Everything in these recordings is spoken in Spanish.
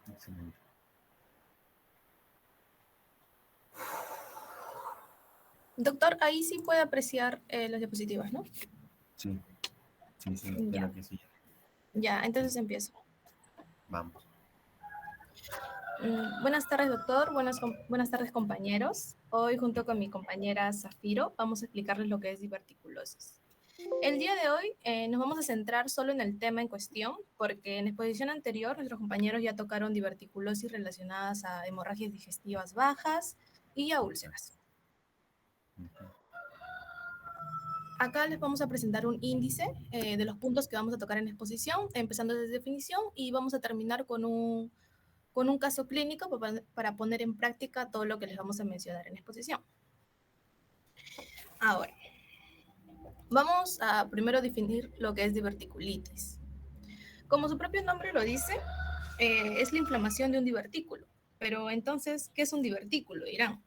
Excelente. Doctor, ahí sí puede apreciar las diapositivas, ¿no? Sí, sí, sí, Ya, creo que sí. ya, entonces empiezo. Vamos. Buenas tardes, doctor. Buenas tardes, compañeros. Hoy, junto con mi compañera Zafiro, vamos a explicarles lo que es diverticulosis. El día de hoy nos vamos a centrar solo en el tema en cuestión, porque en la exposición anterior nuestros compañeros ya tocaron diverticulosis relacionadas a hemorragias digestivas bajas y a Exacto. úlceras. Ujú. Acá les vamos a presentar un índice de los puntos que vamos a tocar en la exposición, empezando desde definición y vamos a terminar con un caso clínico para poner en práctica todo lo que les vamos a mencionar en la exposición. Ahora, vamos a primero definir lo que es diverticulitis. Como su propio nombre lo dice, es la inflamación de un divertículo. Pero entonces, ¿qué es un divertículo? Dirán.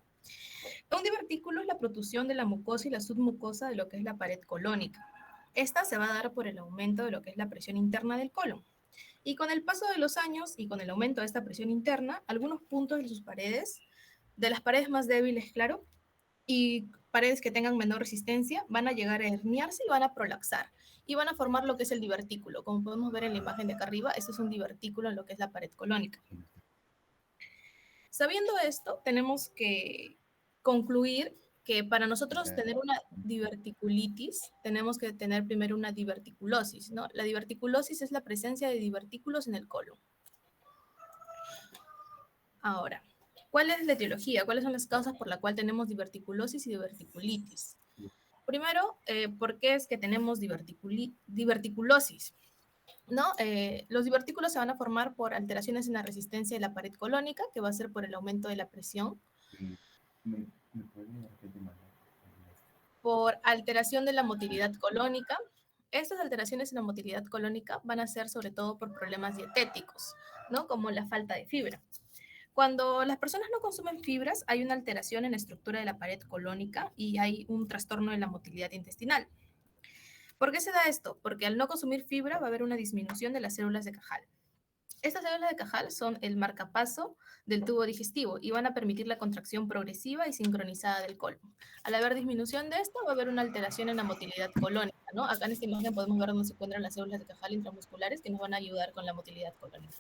Un divertículo es la protrusión de la mucosa y la submucosa de lo que es la pared colónica. Esta se va a dar por el aumento de lo que es la presión interna del colon. Y con el paso de los años y con el aumento de esta presión interna, algunos puntos de sus paredes, de las paredes más débiles, claro, y paredes que tengan menor resistencia, van a llegar a herniarse y van a prolaxar. Y van a formar lo que es el divertículo. Como podemos ver en la imagen de acá arriba, este es un divertículo en lo que es la pared colónica. Sabiendo esto, tenemos que concluir que para nosotros Ya. tener una diverticulitis, tenemos que tener primero una diverticulosis, ¿no? La diverticulosis es la presencia de divertículos en el colon. Ahora, ¿cuál es la etiología? ¿Cuáles son las causas por las cuales tenemos diverticulosis y diverticulitis? Primero, ¿por qué es que tenemos diverticulosis? ¿No? Los divertículos se van a formar por alteraciones en la resistencia de la pared colónica, que va a ser por el aumento de la presión, ¿Me puede repetir más? por alteración de la motilidad colónica. Estas alteraciones en la motilidad colónica van a ser sobre todo por problemas dietéticos, ¿no? Como la falta de fibra. Cuando las personas no consumen fibras, hay una alteración en la estructura de la pared colónica y hay un trastorno de la motilidad intestinal. ¿Por qué se da esto? Porque al no consumir fibra va a haber una disminución de las células de Cajal. Estas células de Cajal son el marcapaso del tubo digestivo y van a permitir la contracción progresiva y sincronizada del colon. Al haber disminución de esto, va a haber una alteración en la motilidad colónica, ¿no? Acá en esta imagen podemos ver dónde se encuentran las células de Cajal intramusculares que nos van a ayudar con la motilidad colónica.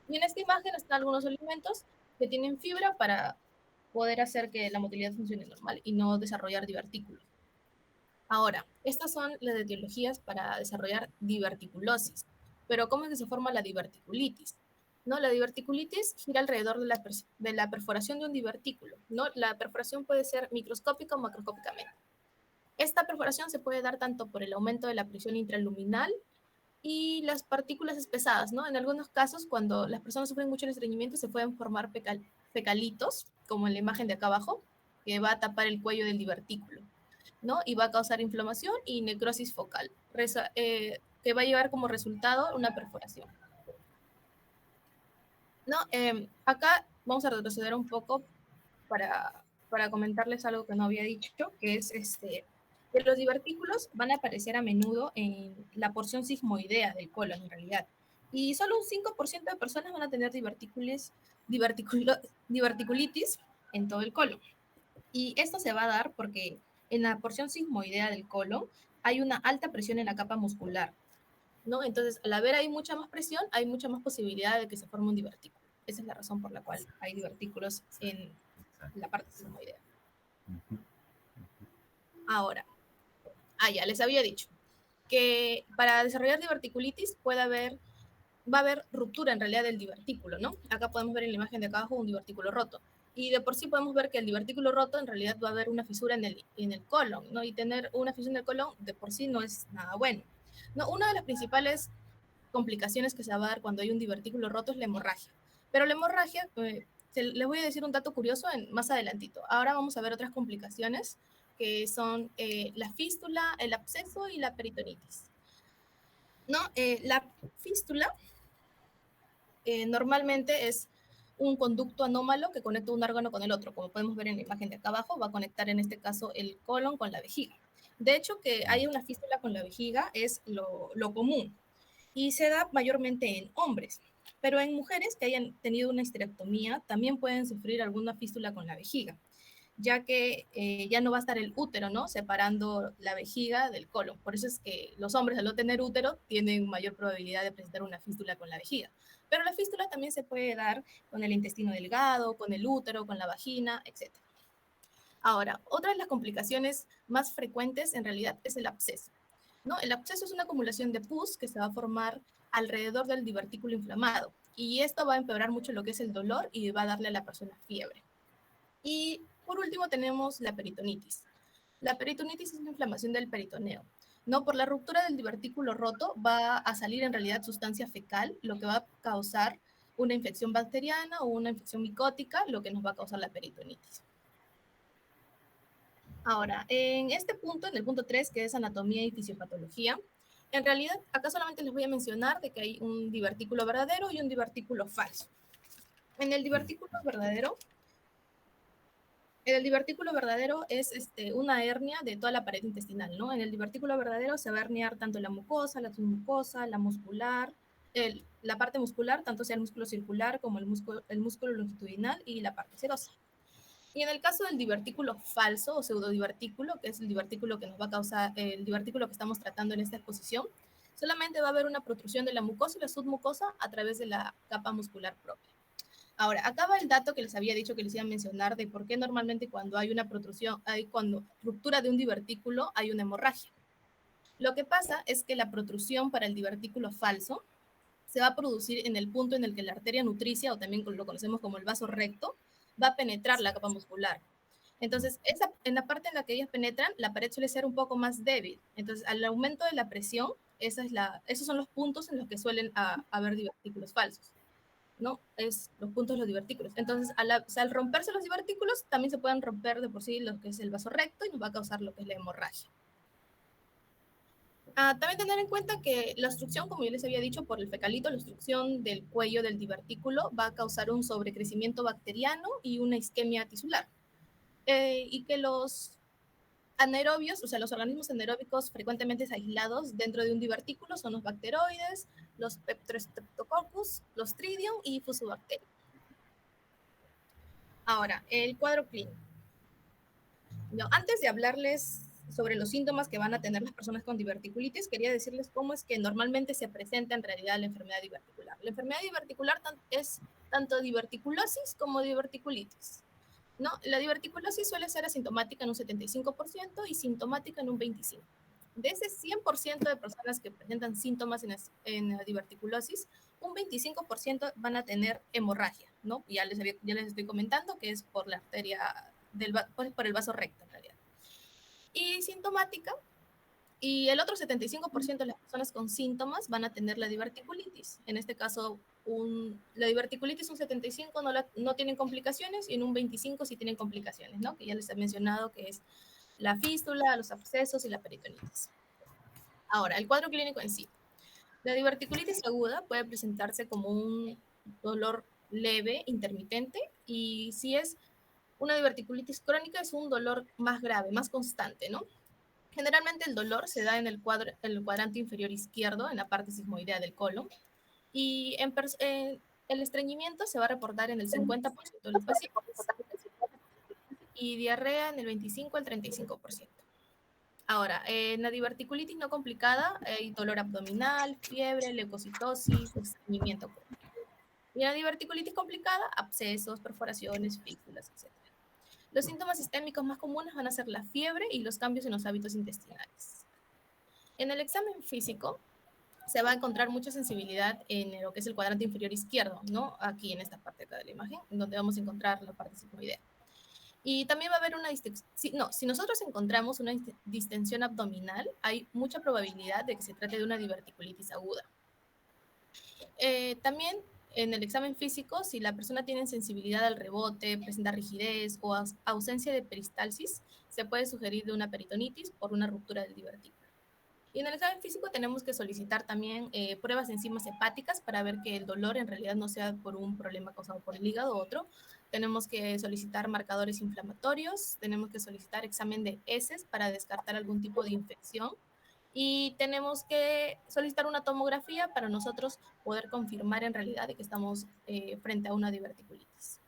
Y en esta imagen están algunos alimentos que tienen fibra para poder hacer que la motilidad funcione normal y no desarrollar divertículos. Ahora, estas son las etiologías para desarrollar diverticulosis. Pero ¿cómo es que se forma la diverticulitis? ¿No? La diverticulitis gira alrededor de la perforación de un divertículo. ¿No? La perforación puede ser microscópica o macroscópicamente. Esta perforación se puede dar tanto por el aumento de la presión intraluminal y las partículas espesadas, ¿no? En algunos casos, cuando las personas sufren mucho el estreñimiento, se pueden formar fecalitos, como en la imagen de acá abajo, que va a tapar el cuello del divertículo, ¿no? Y va a causar inflamación y necrosis focal, que va a llevar como resultado una perforación, ¿no? Acá vamos a retroceder un poco para comentarles algo que no había dicho, que es que los divertículos van a aparecer a menudo en la porción sigmoidea del colon, en realidad. Y solo un 5% de personas van a tener diverticulitis en todo el colon. Y esto se va a dar porque en la porción sigmoidea del colon hay una alta presión en la capa muscular, ¿no? Entonces, al haber ahí mucha más presión, hay mucha más posibilidad de que se forme un divertículo. Esa es la razón por la cual hay divertículos en Exacto. la parte sigmoidea. Ujú. Ahora, ya les había dicho que para desarrollar diverticulitis va a haber ruptura en realidad del divertículo, ¿no? Acá podemos ver en la imagen de acá abajo un divertículo roto. Y de por sí podemos ver que el divertículo roto en realidad va a haber una fisura en el colon, ¿no? Y tener una fisura en el colon de por sí no es nada bueno. No, una de las principales complicaciones que se va a dar cuando hay un divertículo roto es la hemorragia. Pero la hemorragia, les voy a decir un dato curioso más adelantito. Ahora vamos a ver otras complicaciones que son la fístula, el absceso y la peritonitis. ¿No? La fístula normalmente es un conducto anómalo que conecta un órgano con el otro. Como podemos ver en la imagen de acá abajo, va a conectar en este caso el colon con la vejiga. De hecho, que haya una fístula con la vejiga es lo común y se da mayormente en hombres. Pero en mujeres que hayan tenido una histerectomía también pueden sufrir alguna fístula con la vejiga, ya que ya no va a estar el útero, ¿no? Separando la vejiga del colon. Por eso es que los hombres, al no tener útero, tienen mayor probabilidad de presentar una fístula con la vejiga. Pero la fístula también se puede dar con el intestino delgado, con el útero, con la vagina, etc. Ahora, otra de las complicaciones más frecuentes en realidad es el absceso, ¿no? El absceso es una acumulación de pus que se va a formar alrededor del divertículo inflamado y esto va a empeorar mucho lo que es el dolor y va a darle a la persona fiebre. Y por último tenemos la peritonitis. La peritonitis es una inflamación del peritoneo. No, por la ruptura del divertículo roto va a salir en realidad sustancia fecal, lo que va a causar una infección bacteriana o una infección micótica, lo que nos va a causar la peritonitis. Ahora, en este punto, en el punto 3, que es anatomía y fisiopatología, en realidad acá solamente les voy a mencionar de que hay un divertículo verdadero y un divertículo falso. En el divertículo verdadero es una hernia de toda la pared intestinal, ¿no? En el divertículo verdadero se va a herniar tanto la mucosa, la submucosa, la muscular, la parte muscular, tanto sea el músculo circular como el músculo longitudinal y la parte serosa. Y en el caso del divertículo falso o pseudodivertículo, que es el divertículo que nos va a causar, el divertículo que estamos tratando en esta exposición, solamente va a haber una protrusión de la mucosa y la submucosa a través de la capa muscular propia. Ahora, acá va el dato que les había dicho que les iba a mencionar de por qué normalmente cuando hay una protrusión, cuando ruptura de un divertículo, hay una hemorragia. Lo que pasa es que la protrusión para el divertículo falso se va a producir en el punto en el que la arteria nutricia, o también lo conocemos como el vaso recto, va a penetrar la capa muscular. Entonces, en la parte en la que ellas penetran, la pared suele ser un poco más débil. Entonces, al aumento de la presión, esos son los puntos en los que suelen haber divertículos falsos, ¿no? Es los puntos de los divertículos. Entonces, al romperse los divertículos, también se pueden romper de por sí lo que es el vaso recto y nos va a causar lo que es la hemorragia. También tener en cuenta que la obstrucción, como yo les había dicho, por el fecalito, la obstrucción del cuello del divertículo va a causar un sobrecrecimiento bacteriano y una isquemia tisular. Y que los anaerobios, o sea, los organismos anaeróbicos frecuentemente aislados dentro de un divertículo son los bacteroides, los Streptococcus, los Tridium y Fusobacterium. Ahora, el cuadro clínico. No, antes de hablarles sobre los síntomas que van a tener las personas con diverticulitis, quería decirles cómo es que normalmente se presenta en realidad la enfermedad diverticular. La enfermedad diverticular es tanto diverticulosis como diverticulitis, ¿no? La diverticulosis suele ser asintomática en un 75% y sintomática en un 25%. De ese 100% de personas que presentan síntomas en la diverticulosis, un 25% van a tener hemorragia, ¿no? Ya les estoy comentando que es por la arteria, por el vaso recto en realidad. Y sintomática, y el otro 75% de las personas con síntomas van a tener la diverticulitis. En este caso, la diverticulitis un 75 no tienen complicaciones y en un 25 sí tienen complicaciones, ¿no? Que ya les he mencionado que es la fístula, los abscesos y la peritonitis. Ahora, el cuadro clínico en sí. La diverticulitis aguda puede presentarse como un dolor leve, intermitente, y si es una diverticulitis crónica es un dolor más grave, más constante, ¿no? Generalmente el dolor se da en el cuadrante inferior izquierdo, en la parte sigmoidea del colon, y el estreñimiento se va a reportar en el 50% de los pacientes y diarrea en el 25 al 35%. Ahora, en la diverticulitis no complicada hay dolor abdominal, fiebre, leucocitosis, estreñimiento. Y en la diverticulitis complicada, abscesos, perforaciones, fístulas, etc. Los síntomas sistémicos más comunes van a ser la fiebre y los cambios en los hábitos intestinales. En el examen físico se va a encontrar mucha sensibilidad en lo que es el cuadrante inferior izquierdo, ¿no? Aquí en esta parte acá de la imagen, donde vamos a encontrar la parte sigmoidea. Y también va a haber una distensión. Si nosotros encontramos una distensión abdominal, hay mucha probabilidad de que se trate de una diverticulitis aguda. También en el examen físico, si la persona tiene sensibilidad al rebote, presenta rigidez o ausencia de peristalsis, se puede sugerir de una peritonitis por una ruptura del divertículo. Y en el examen físico tenemos que solicitar también pruebas de enzimas hepáticas para ver que el dolor en realidad no sea por un problema causado por el hígado u otro. Tenemos que solicitar marcadores inflamatorios, tenemos que solicitar examen de heces para descartar algún tipo de infección y tenemos que solicitar una tomografía para nosotros poder confirmar en realidad de que estamos frente a una diverticulitis.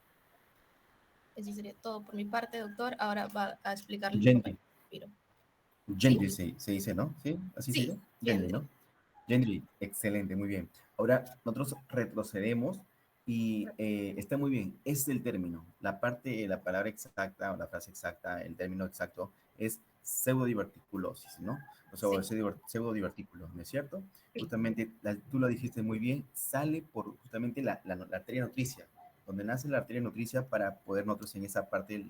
Eso sería todo por mi parte, doctor. Ahora va a explicarle mi Gentry. compañero. Piro. ¿Sí? Gentry se dice, ¿no? ¿Sí? ¿Así se Sí, dice? Gentry, Gendry. ¿no? Gentry, excelente, muy bien. Ahora nosotros retrocedemos y está muy bien. Es el término. La parte, la palabra exacta o la frase exacta, el término exacto es pseudodiverticulosis, ¿no? O sea, Sí, pseudodivertículo, ¿no es cierto? sí, Justamente, tú lo dijiste muy bien, sale por justamente la arteria nutricia, donde nace la arteria nutricia para poder nosotros en esa parte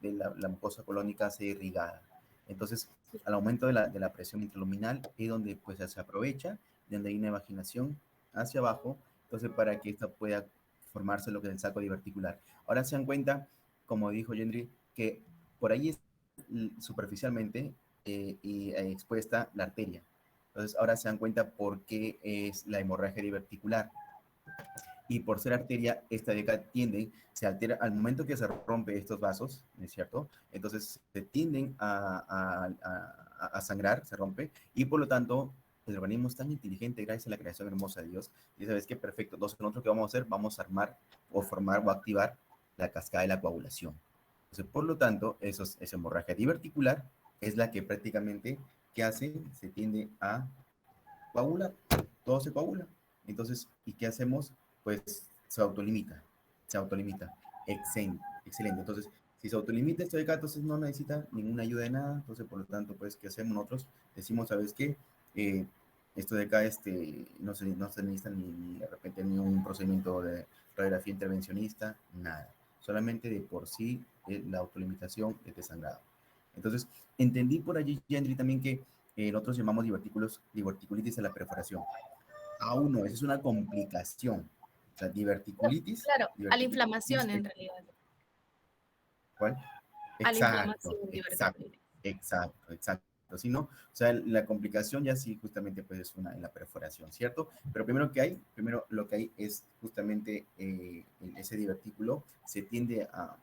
de la mucosa colónica ser irrigada. Entonces, sí. al aumento de la presión intraluminal es donde pues se aprovecha, donde hay una evaginación hacia abajo, entonces para que esta pueda formarse lo que es el saco diverticular. Ahora se dan cuenta, como dijo Gendry, que por ahí es superficialmente expuesta la arteria. Entonces ahora se dan cuenta por qué es la hemorragia diverticular. Y por ser arteria, esta de acá tiende, se altera al momento que se rompe estos vasos, ¿no es cierto? Entonces se tienden a sangrar, se rompe, y por lo tanto el organismo es tan inteligente gracias a la creación hermosa de Dios. Y sabes qué, perfecto. Entonces, nosotros, ¿qué vamos a hacer? Vamos a armar o formar o activar la cascada de la coagulación. Entonces, por lo tanto, esa hemorragia diverticular es la que prácticamente, ¿qué hace? Se tiende a coagular, todo se coagula. Entonces, ¿y qué hacemos? Pues se autolimita, se autolimita. Excelente. Entonces, si se autolimita esto de acá, entonces no necesita ninguna ayuda de nada. Entonces, por lo tanto, pues, ¿qué hacemos nosotros? Decimos, ¿sabes qué? Esto de acá no se necesita ni de repente ni un procedimiento de radiografía intervencionista, nada. Solamente de por sí la autolimitación es desangrado. Entonces, entendí por allí, Gendry, también que nosotros llamamos diverticulitis a la perforación. Aún no, esa es una complicación. O sea, diverticulitis, Claro, a la diverticulitis inflamación en realidad. ¿cuál? A la Exacto, inflamación exacto, diverticulitis. exacto, exacto. Si no, o sea, la complicación ya sí justamente pues es una en la perforación, ¿cierto? Pero primero lo que hay es justamente ese divertículo,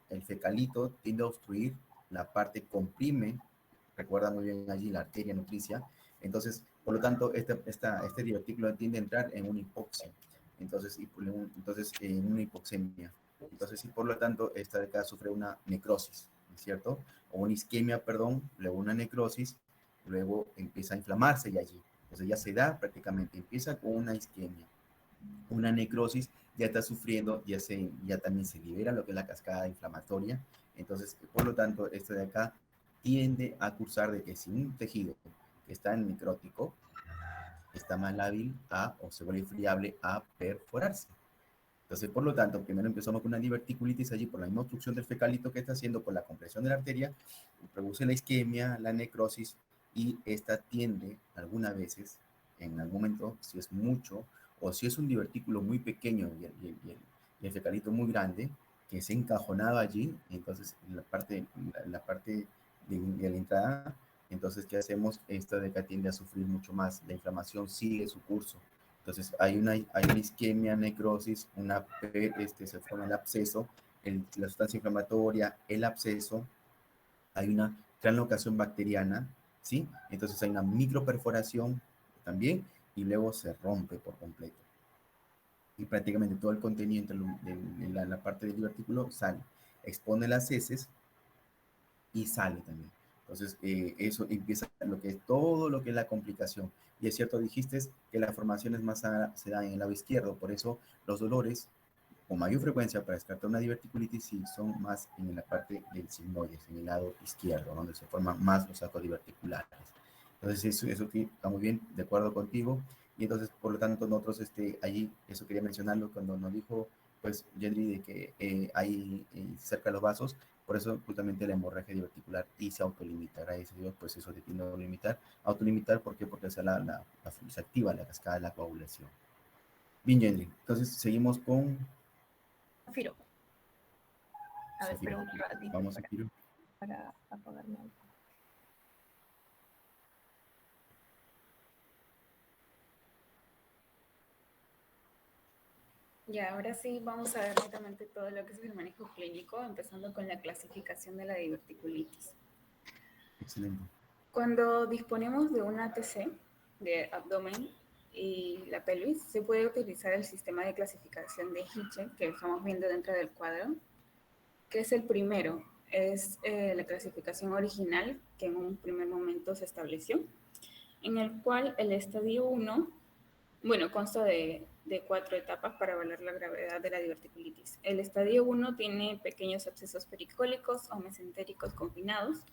el fecalito tiende a obstruir la parte, comprime, recuerda muy bien allí la arteria nutricia, entonces, por lo tanto, este divertículo tiende a entrar en una hipoxia, entonces en una hipoxemia. Entonces, y por lo tanto, esta de acá sufre una necrosis, ¿cierto? O una isquemia, perdón, luego una necrosis, luego empieza a inflamarse ya allí. Entonces ya se da prácticamente, empieza con una isquemia, una necrosis, ya está sufriendo, ya también se libera lo que es la cascada inflamatoria. Entonces, por lo tanto, esto de acá tiende a cursar de que si un tejido que está en necrótico está más lábil o se vuelve friable a perforarse. Entonces, por lo tanto, primero empezamos con una diverticulitis allí por la misma obstrucción del fecalito que está haciendo por la compresión de la arteria, produce la isquemia, la necrosis, y esta tiende algunas veces, en algún momento, si es mucho, o si es un divertículo muy pequeño y el fecalito muy grande, que se encajonaba allí, entonces la parte de la entrada, entonces, ¿qué hacemos? Esta de acá tiende a sufrir mucho más, la inflamación sigue su curso. Entonces, hay una isquemia, necrosis, se forma el absceso, la sustancia inflamatoria, el absceso, hay una translocación bacteriana, ¿sí? Entonces hay una microperforación también y luego se rompe por completo. Y prácticamente todo el contenido de la parte del divertículo sale, expone las heces y sale también. Entonces, eso empieza todo lo que es la complicación. Y es cierto, dijiste que las formaciones más se dan en el lado izquierdo, por eso los dolores con mayor frecuencia para descartar una diverticulitis sí son más en la parte del sigmoides, en el lado izquierdo, donde se forman más los sacos diverticulares. Entonces, eso está muy bien, de acuerdo contigo. Y entonces, por lo tanto, nosotros allí, eso quería mencionarlo cuando nos dijo, pues, Yendri, de que hay cerca de los vasos, por eso justamente la hemorragia diverticular y se autolimita. Gracias a Dios, pues eso se tiene a limitar. Autolimitar, ¿por qué? Porque se activa la cascada de la coagulación. Bien, Yendri. Entonces, seguimos con Zafiro. A ver, Zafiro. espera un ratito Vamos, Zafiro. para apagarme algo. Ya, ahora sí vamos a ver netamente todo lo que es el manejo clínico, empezando con la clasificación de la diverticulitis. Excelente. Cuando disponemos de una ATC de abdomen y la pelvis, se puede utilizar el sistema de clasificación de Hitchell que estamos viendo dentro del cuadro, que es el primero. Es la clasificación original que en un primer momento se estableció, en el cual el estadio 1, bueno, consta de 4 etapas para evaluar la gravedad de la diverticulitis. El estadio 1 tiene pequeños abscesos pericólicos o mesentéricos confinados.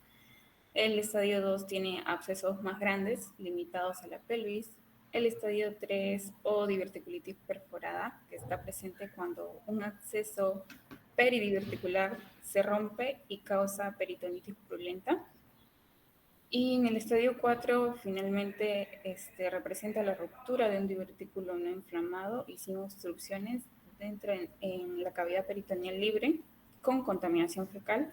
El estadio 2 tiene abscesos más grandes, limitados a la pelvis. El estadio 3 o diverticulitis perforada, que está presente cuando un absceso peridiverticular se rompe y causa peritonitis purulenta. Y en el estadio 4 finalmente representa la ruptura de un divertículo no inflamado y sin obstrucciones dentro en la cavidad peritoneal libre con contaminación fecal,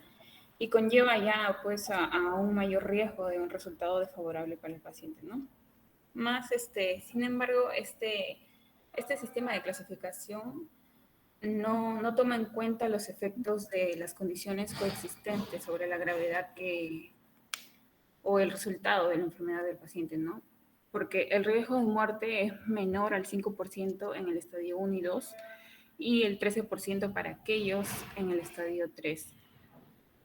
y conlleva ya pues a un mayor riesgo de un resultado desfavorable para el paciente, ¿no? Más, sin embargo, este sistema de clasificación no toma en cuenta los efectos de las condiciones coexistentes sobre la gravedad o el resultado de la enfermedad del paciente, ¿no? Porque el riesgo de muerte es menor al 5% en el estadio 1 y 2 y el 13% para aquellos en el estadio 3,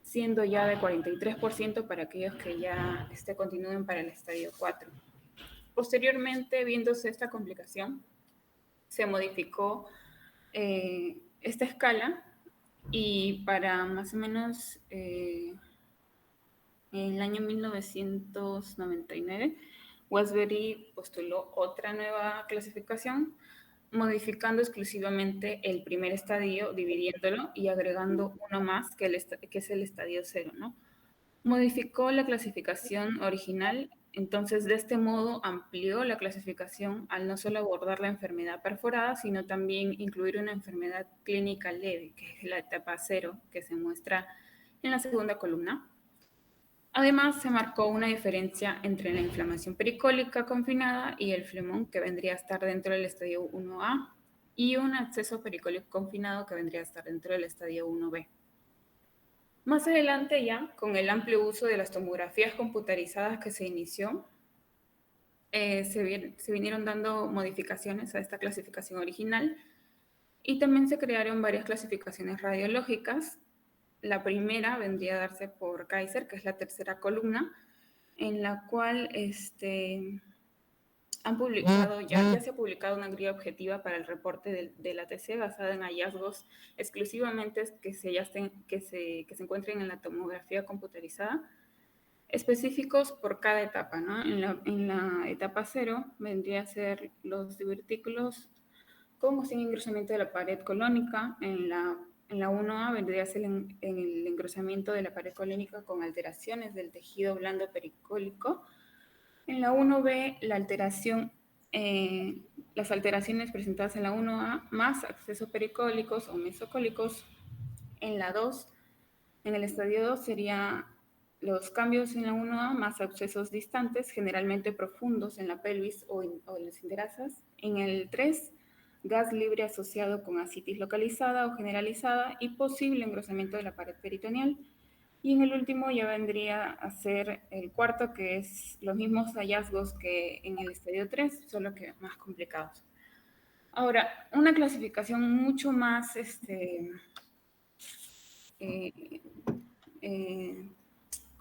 siendo ya de 43% para aquellos que ya continúen para el estadio 4. Posteriormente, viéndose esta complicación, se modificó esta escala y para más o menos en el año 1999, Westbury postuló otra nueva clasificación, modificando exclusivamente el primer estadio, dividiéndolo y agregando uno más, que es el estadio 0, ¿no? Modificó la clasificación original, entonces de este modo amplió la clasificación al no solo abordar la enfermedad perforada, sino también incluir una enfermedad clínica leve, que es la etapa 0, que se muestra en la segunda columna. Además, se marcó una diferencia entre la inflamación pericólica confinada y el flemón, que vendría a estar dentro del estadio 1A, y un absceso pericólico confinado, que vendría a estar dentro del estadio 1B. Más adelante ya, con el amplio uso de las tomografías computarizadas que se inició, se vinieron dando modificaciones a esta clasificación original y también se crearon varias clasificaciones radiológicas. La primera vendría a darse por Kaiser, que es la tercera columna, en la cual han publicado, ya se ha publicado una guía objetiva para el reporte de la ATC basada en hallazgos exclusivamente que se encuentren en la tomografía computarizada, específicos por cada etapa, ¿no? En la etapa 0 vendría a ser los divertículos con o sin engrosamiento de la pared colónica. En la 1A vendría a ser en el engrosamiento de la pared colónica con alteraciones del tejido blando pericólico. En la 1B, las alteraciones presentadas en la 1A más accesos pericólicos o mesocólicos. En la 2, en el estadio 2 sería los cambios en la 1A más abscesos distantes, generalmente profundos en la pelvis o en las interasas. En el 3, gas libre asociado con ascitis localizada o generalizada y posible engrosamiento de la pared peritoneal. Y en el último ya vendría a ser el cuarto, que es los mismos hallazgos que en el estadio 3, solo que más complicados. Ahora, una clasificación mucho más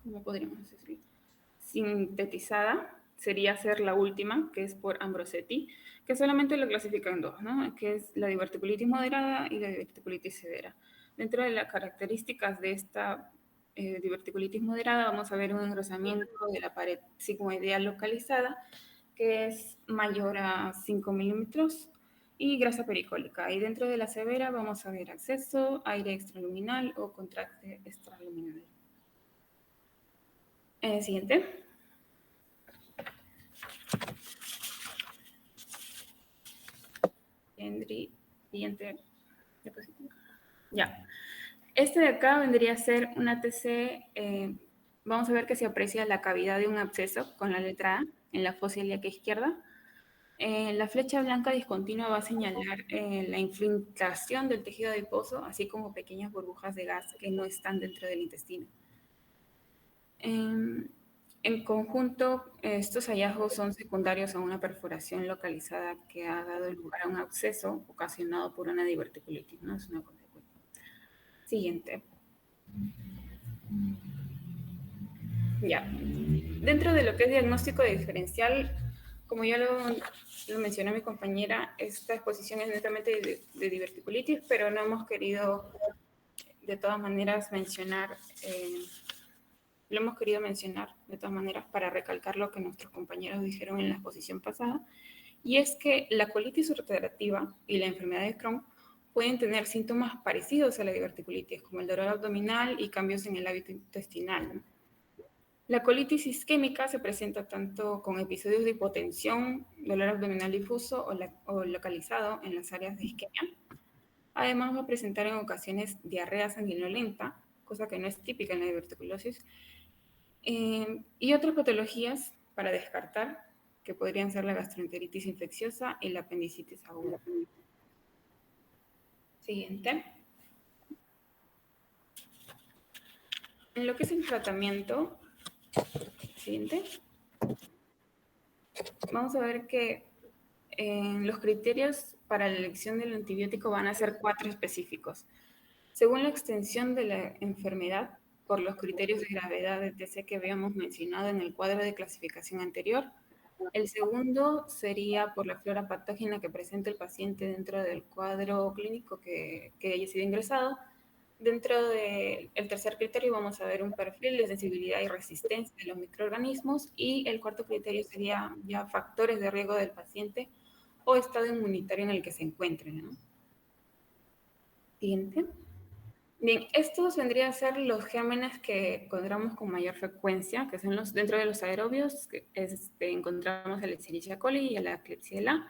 ¿cómo podríamos decirlo? Sintetizada sería ser la última, que es por Ambrosetti, que solamente lo clasifica en dos, ¿no? Que es la diverticulitis moderada y la diverticulitis severa. Dentro de las características de esta diverticulitis moderada vamos a ver un engrosamiento de la pared sigmoidea localizada, que es mayor a 5 milímetros, y grasa pericólica. Y dentro de la severa vamos a ver acceso, aire extraluminal o contraste extraluminal. Siguiente. Siguiente diapositiva. Ya. Este de acá vendría a ser una ATC. Vamos a ver que se aprecia la cavidad de un absceso con la letra A en la fosa ilíaca izquierda. La flecha blanca discontinua va a señalar la infiltración del tejido adiposo, así como pequeñas burbujas de gas que no están dentro del intestino. En conjunto, estos hallazgos son secundarios a una perforación localizada que ha dado lugar a un absceso ocasionado por una diverticulitis, ¿no? Es una consecuencia. Siguiente. Ya. Dentro de lo que es diagnóstico diferencial, como ya lo mencionó mi compañera, esta exposición es netamente de diverticulitis, pero no hemos querido de todas maneras mencionar, lo hemos querido mencionar de todas maneras para recalcar lo que nuestros compañeros dijeron en la exposición pasada, y es que la colitis ulcerativa y la enfermedad de Crohn pueden tener síntomas parecidos a la diverticulitis, como el dolor abdominal y cambios en el hábito intestinal, ¿no? La colitis isquémica se presenta tanto con episodios de hipotensión, dolor abdominal difuso o localizado en las áreas de isquemia. Además va a presentar en ocasiones diarrea sanguinolenta, cosa que no es típica en la diverticulosis, y otras patologías para descartar, que podrían ser la gastroenteritis infecciosa y la apendicitis aguda. Siguiente. En lo que es el tratamiento, siguiente, vamos a ver que los criterios para la elección del antibiótico van a ser 4 específicos. Según la extensión de la enfermedad, por los criterios de gravedad etc. que habíamos mencionado en el cuadro de clasificación anterior. El segundo sería por la flora patógena que presenta el paciente dentro del cuadro clínico que haya sido ingresado. Dentro del tercer criterio vamos a ver un perfil de sensibilidad y resistencia de los microorganismos, y el cuarto criterio sería ya factores de riesgo del paciente o estado inmunitario en el que se encuentre, ¿no? Siguiente. Bien, estos vendrían a ser los gérmenes que encontramos con mayor frecuencia, que son los dentro de los aerobios, que encontramos el Escherichia coli y la Klebsiella,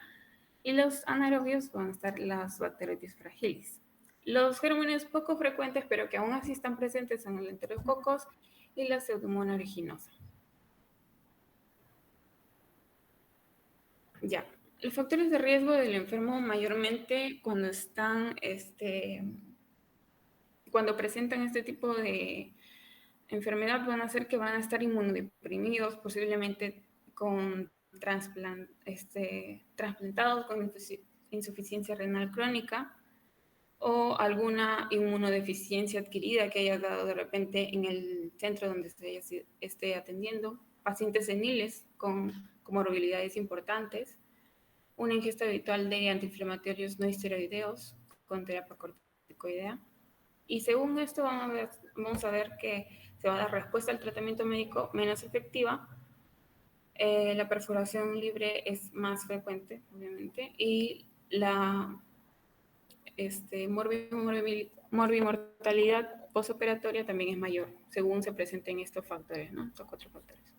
y los anaerobios van a estar las Bacteroides fragilis. Los gérmenes poco frecuentes, pero que aún así están presentes, son el Enterococos y la Pseudomonas aeruginosa. Ya, los factores de riesgo del enfermo mayormente cuando están, cuando presentan este tipo de enfermedad van a ser que van a estar inmunodeprimidos, posiblemente con trasplantados con insuficiencia renal crónica o alguna inmunodeficiencia adquirida que haya dado de repente en el centro donde se esté atendiendo, pacientes seniles con comorbilidades importantes, una ingesta habitual de antiinflamatorios no esteroideos con terapia corticoidea. Y según esto vamos a ver que se va a dar respuesta al tratamiento médico menos efectiva. La perforación libre es más frecuente, obviamente, y la morbimortalidad postoperatoria también es mayor, según se presenten estos factores, ¿no? Estos 4 factores.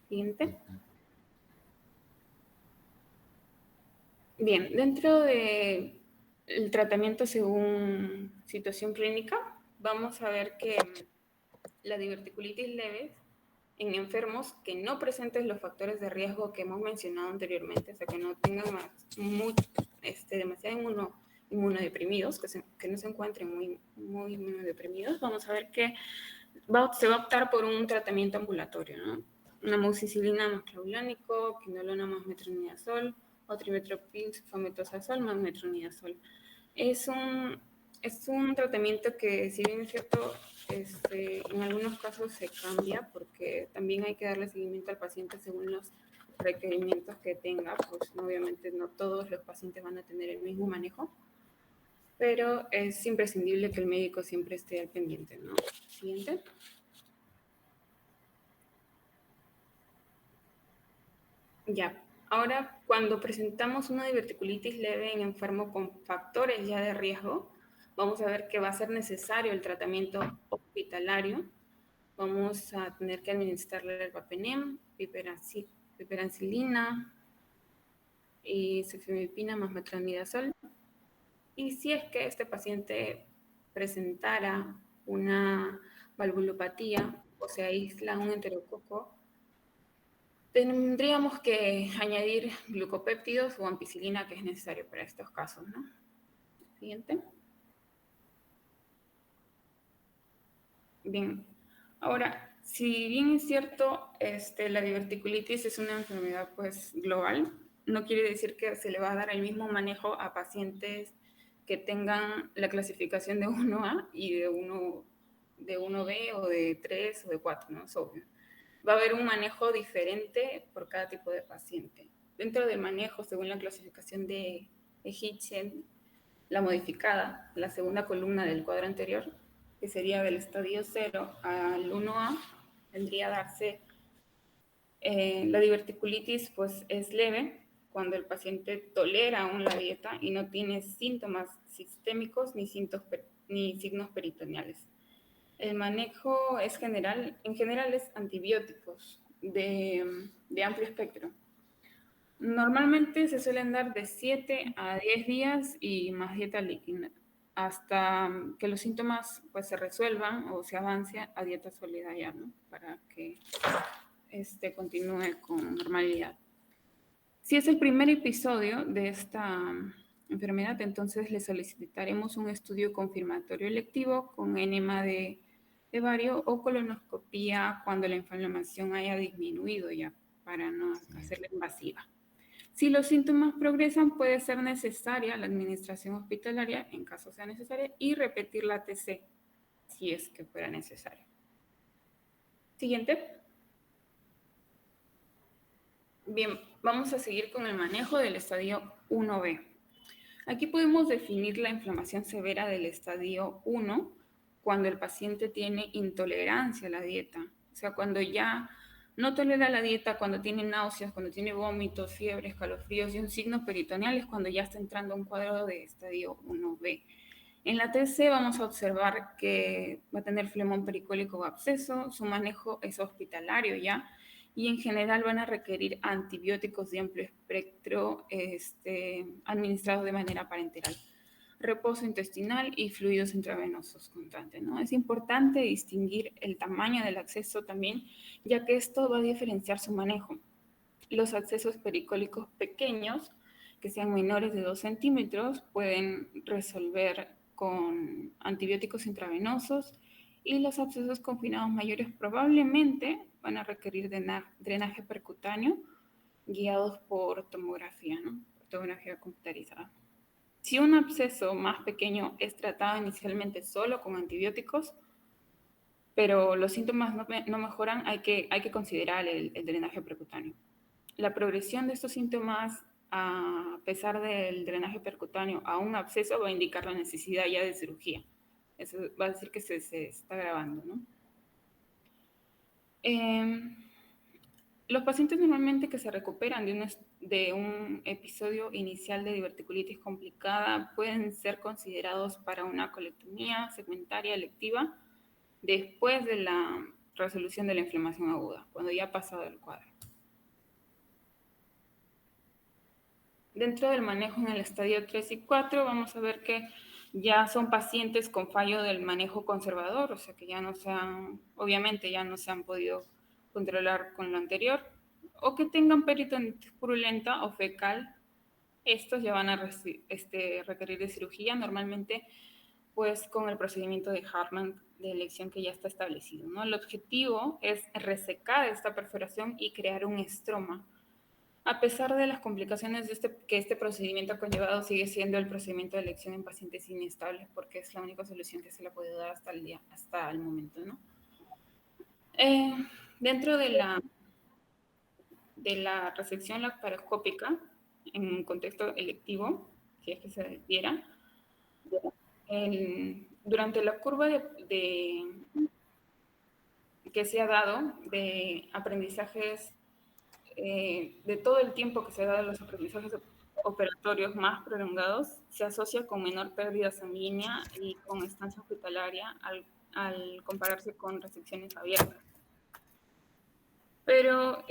Siguiente. Bien, dentro del tratamiento según situación clínica, vamos a ver que la diverticulitis leve en enfermos que no presenten los factores de riesgo que hemos mencionado anteriormente, o sea, que no tengan demasiado inmunodeprimidos, que no se encuentren muy inmunodeprimidos, vamos a ver que se va a optar por un tratamiento ambulatorio, ¿no? Una amoxicilina más clavulánico, quinolona más metronidazol, o trimestoprim sulfametosazol más metronidazol. Es un tratamiento que, si bien es cierto, en algunos casos se cambia porque también hay que darle seguimiento al paciente según los requerimientos que tenga, pues obviamente no todos los pacientes van a tener el mismo manejo, pero es imprescindible que el médico siempre esté al pendiente, ¿no? Siguiente. Ya, ahora cuando presentamos una diverticulitis leve en enfermo con factores ya de riesgo, vamos a ver que va a ser necesario el tratamiento hospitalario. Vamos a tener que administrarle el vapenem, piperancilina y cefimipina más metronidazol. Y si es que este paciente presentara una valvulopatía o se aísla un enterococo, tendríamos que añadir glucopéptidos o ampicilina, que es necesario para estos casos, ¿no? Siguiente. Bien, ahora, Si bien es cierto, la diverticulitis es una enfermedad pues global, no quiere decir que se le va a dar el mismo manejo a pacientes que tengan la clasificación de 1A y de 1B o de 3 o de 4, ¿no? Es obvio. Va a haber un manejo diferente por cada tipo de paciente. Dentro del manejo, según la clasificación de Hitchen, la modificada, la segunda columna del cuadro anterior, que sería del estadio 0 al 1A, vendría a darse la diverticulitis, pues es leve cuando el paciente tolera aún la dieta y no tiene síntomas sistémicos ni signos peritoneales. El manejo es general, en general es antibióticos de amplio espectro. Normalmente se suelen dar de 7 a 10 días y más dieta líquida, hasta que los síntomas pues se resuelvan o se avance a dieta sólida ya, ¿no? Para que continúe con normalidad. Si es el primer episodio de esta enfermedad, entonces le solicitaremos un estudio confirmatorio electivo con enema de vario o colonoscopía cuando la inflamación haya disminuido ya, para no hacerla invasiva. Si los síntomas progresan, puede ser necesaria la administración hospitalaria en caso sea necesaria y repetir la TC si es que fuera necesario. Siguiente. Bien, vamos a seguir con el manejo del estadio 1B. Aquí podemos definir la inflamación severa del estadio 1 cuando el paciente tiene intolerancia a la dieta. O sea, cuando ya no tolera la dieta, cuando tiene náuseas, cuando tiene vómitos, fiebre, escalofríos y un signo peritoneal es cuando ya está entrando a un cuadro de estadio 1B. En la TC vamos a observar que va a tener flemón pericólico o absceso, su manejo es hospitalario ya, y en general van a requerir antibióticos de amplio espectro administrados de manera parenteral, reposo intestinal y fluidos intravenosos constantes, ¿no? Es importante distinguir el tamaño del acceso también, ya que esto va a diferenciar su manejo. Los accesos pericólicos pequeños, que sean menores de 2 centímetros, pueden resolver con antibióticos intravenosos, y los abscesos confinados mayores probablemente van a requerir drenaje percutáneo guiados por tomografía, ¿no? Tomografía computarizada. Si un absceso más pequeño es tratado inicialmente solo con antibióticos, pero los síntomas no mejoran, hay que considerar el drenaje percutáneo. La progresión de estos síntomas, a pesar del drenaje percutáneo, a un absceso va a indicar la necesidad ya de cirugía. Eso va a decir que se está agravando, ¿no? Los pacientes normalmente que se recuperan de un episodio inicial de diverticulitis complicada pueden ser considerados para una colectomía segmentaria electiva después de la resolución de la inflamación aguda, cuando ya ha pasado el cuadro. Dentro del manejo en el estadio 3 y 4 vamos a ver que ya son pacientes con fallo del manejo conservador, o sea que ya no obviamente ya no se han podido controlar con lo anterior, o que tengan peritonitis purulenta o fecal. Estos ya van a requerir de cirugía, normalmente pues con el procedimiento de Hartmann de elección que ya está establecido, ¿no? El objetivo es resecar esta perforación y crear un estroma. A pesar de las complicaciones que este procedimiento ha conllevado, sigue siendo el procedimiento de elección en pacientes inestables porque es la única solución que se le ha podido dar hasta el momento, ¿no? Dentro de la resección laparoscópica, en un contexto electivo, si es que se diera, durante la curva que se ha dado de aprendizajes, de todo el tiempo que se ha dado los aprendizajes operatorios más prolongados, se asocia con menor pérdida sanguínea y con estancia hospitalaria al compararse con resecciones abiertas. Pero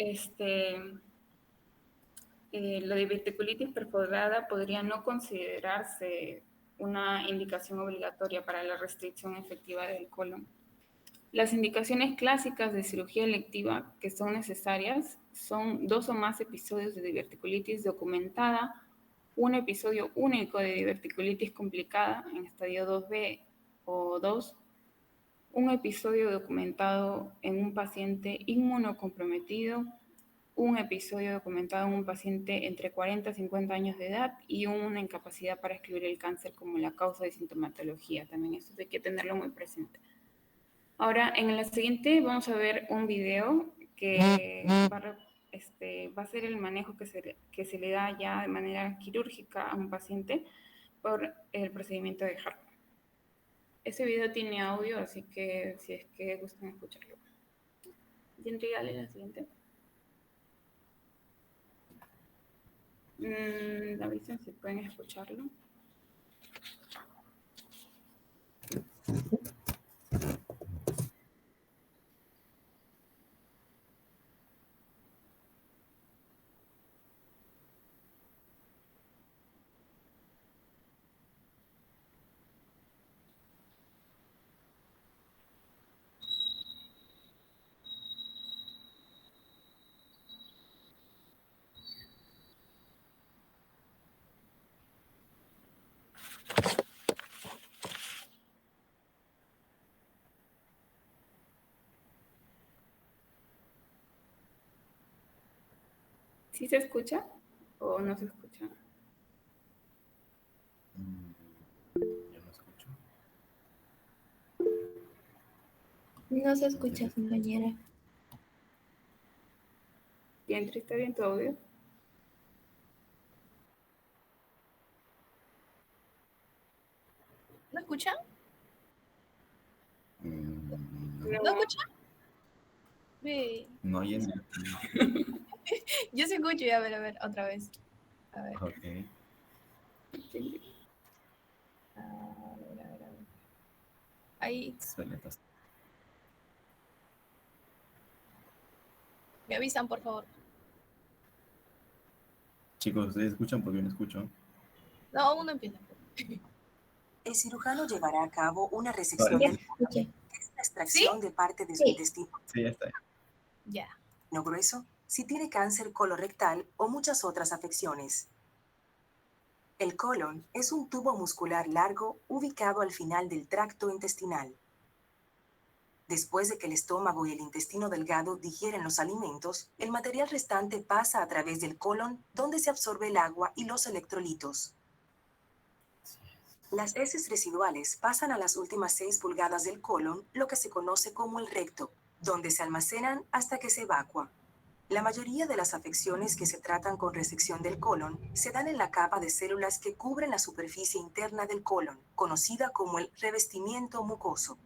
la diverticulitis perforada podría no considerarse una indicación obligatoria para la restricción efectiva del colon. Las indicaciones clásicas de cirugía electiva que son necesarias son 2 o más episodios de diverticulitis documentada, un episodio único de diverticulitis complicada en estadio 2B o 2, un episodio documentado en un paciente inmunocomprometido, un episodio documentado en un paciente entre 40 y 50 años de edad y una incapacidad para excluir el cáncer como la causa de sintomatología. También eso hay que tenerlo muy presente. Ahora, en la siguiente vamos a ver un video que va a ser el manejo que se le da ya de manera quirúrgica a un paciente por el procedimiento de Hartmann. Ese video tiene audio, así que si es que gustan escucharlo. Yendri, dale la siguiente. Avisen si pueden escucharlo. ¿Sí se escucha o no se escucha? Yo no escucho. No se escucha, compañera. Bien, ¿está bien tu audio? ¿No escuchan? No. ¿No escuchan? Sí. No oyen. Yo sí escucho, y a ver, otra vez. A ver. Ok. A ver. Ahí, Suele pasar. me avisan, por favor. Chicos, ¿ustedes escuchan? Porque yo no escucho. No, aún no empieza. El cirujano llevará a cabo una Vale. resección del colon, ¿Sí? que es la extracción de parte de su intestino Sí, ya está. Ya. grueso si tiene cáncer colorectal o muchas otras afecciones. El colon es un tubo muscular largo ubicado al final del tracto intestinal. Después de que el estómago y el intestino delgado digieren los alimentos, el material restante pasa a través del colon, donde se absorbe el agua y los electrolitos. Las heces residuales pasan a las últimas 6 pulgadas del colon, lo que se conoce como el recto, donde se almacenan hasta que se evacúa. La mayoría de las afecciones que se tratan con resección del colon se dan en la capa de células que cubren la superficie interna del colon, conocida como el revestimiento mucoso.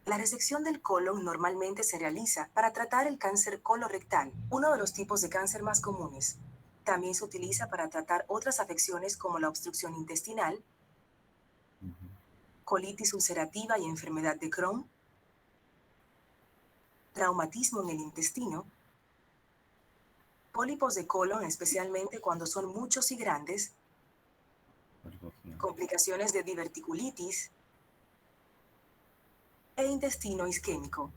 La resección del colon normalmente se realiza para tratar el cáncer colorectal, uno de los tipos de cáncer más comunes. También se utiliza para tratar otras afecciones como la obstrucción intestinal, colitis ulcerativa y enfermedad de Crohn, traumatismo en el intestino, pólipos de colon especialmente cuando son muchos y grandes, complicaciones de diverticulitis e intestino isquémico.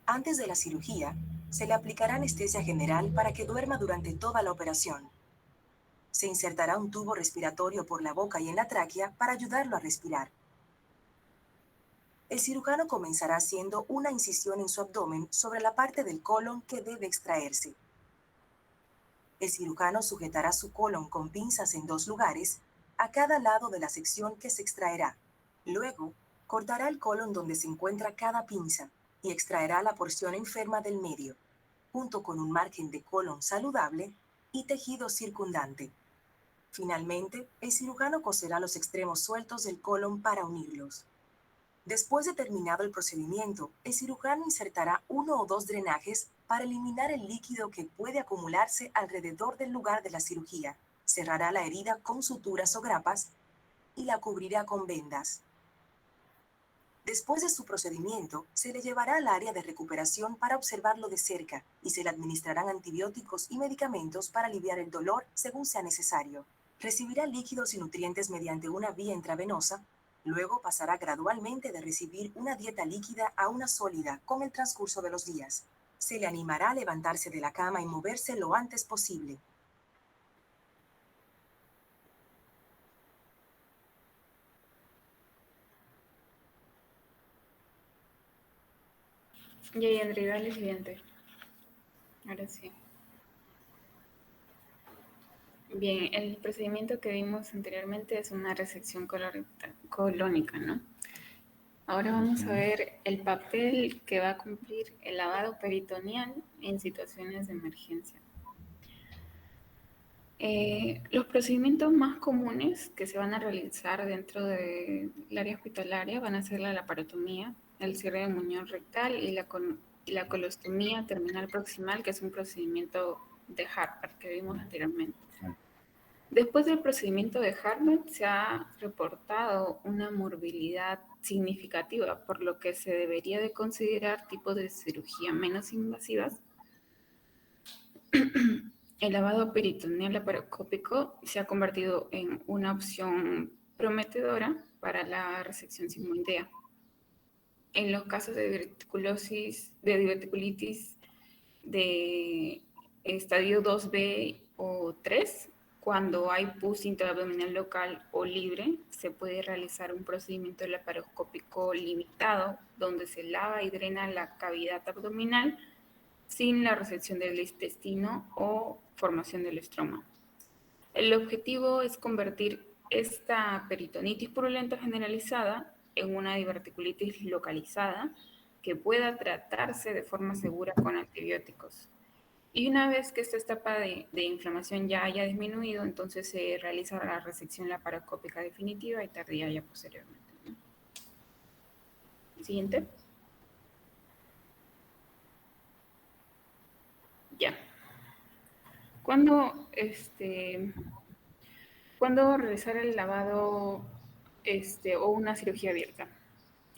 Antes de la cirugía, se le aplicará anestesia general para que duerma durante toda la operación. Se insertará un tubo respiratorio por la boca y en la tráquea para ayudarlo a respirar. El cirujano comenzará haciendo una incisión en su abdomen sobre la parte del colon que debe extraerse. El cirujano sujetará su colon con pinzas en 2 lugares, a cada lado de la sección que se extraerá. Luego, cortará el colon donde se encuentra cada pinza y extraerá la porción enferma del medio, junto con un margen de colon saludable y tejido circundante. Finalmente, el cirujano coserá los extremos sueltos del colon para unirlos. Después de terminado el procedimiento, el cirujano insertará 1 o 2 drenajes para eliminar el líquido que puede acumularse alrededor del lugar de la cirugía. Cerrará la herida con suturas o grapas y la cubrirá con vendas. Después de su procedimiento, se le llevará al área de recuperación para observarlo de cerca y se le administrarán antibióticos y medicamentos para aliviar el dolor según sea necesario. Recibirá líquidos y nutrientes mediante una vía intravenosa. Luego pasará gradualmente de recibir una dieta líquida a una sólida con el transcurso de los días. Se le animará a levantarse de la cama y moverse lo antes posible. Y André, dale siguiente. Ahora sí. Bien, el procedimiento que vimos anteriormente es una resección colónica, ¿no? Ahora vamos a ver el papel que va a cumplir el lavado peritoneal en situaciones de emergencia. Los procedimientos más comunes que se van a realizar dentro del área hospitalaria van a ser la laparotomía, el cierre de muñón rectal y la colostomía terminal proximal, que es un procedimiento de Harvard que vimos anteriormente. Después del procedimiento de Harvard se ha reportado una morbilidad significativa, por lo que se debería de considerar tipos de cirugía menos invasivas. El lavado peritoneal laparoscópico se ha convertido en una opción prometedora para la resección sigmoidea. En los casos de diverticulitis de estadio 2B o 3, cuando hay pus intraabdominal local o libre, se puede realizar un procedimiento laparoscópico limitado, donde se lava y drena la cavidad abdominal sin la resección del intestino o formación del estroma. El objetivo es convertir esta peritonitis purulenta generalizada en una diverticulitis localizada que pueda tratarse de forma segura con antibióticos. Y una vez que esta etapa de inflamación ya haya disminuido, entonces se realiza la resección laparoscópica definitiva y tardía ya posteriormente. Siguiente. Ya. ¿Cuándo realizar el lavado o una cirugía abierta?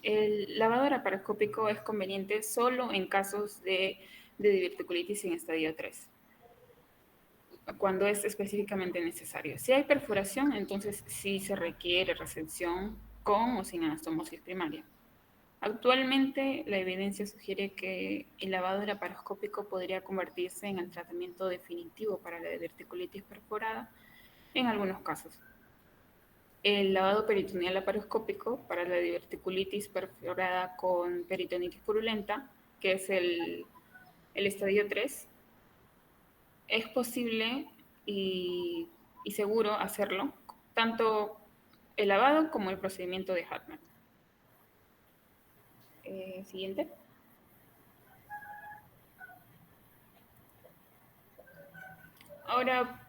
El lavado laparoscópico es conveniente solo en casos de diverticulitis en estadio 3, cuando es específicamente necesario. Si hay perforación, entonces sí se requiere resección con o sin anastomosis primaria. Actualmente, la evidencia sugiere que el lavado laparoscópico podría convertirse en el tratamiento definitivo para la diverticulitis perforada en algunos casos. El lavado peritoneal laparoscópico para la diverticulitis perforada con peritonitis purulenta, que es el estadio 3, es posible y seguro hacerlo, tanto el lavado como el procedimiento de Hartmann. Siguiente. Ahora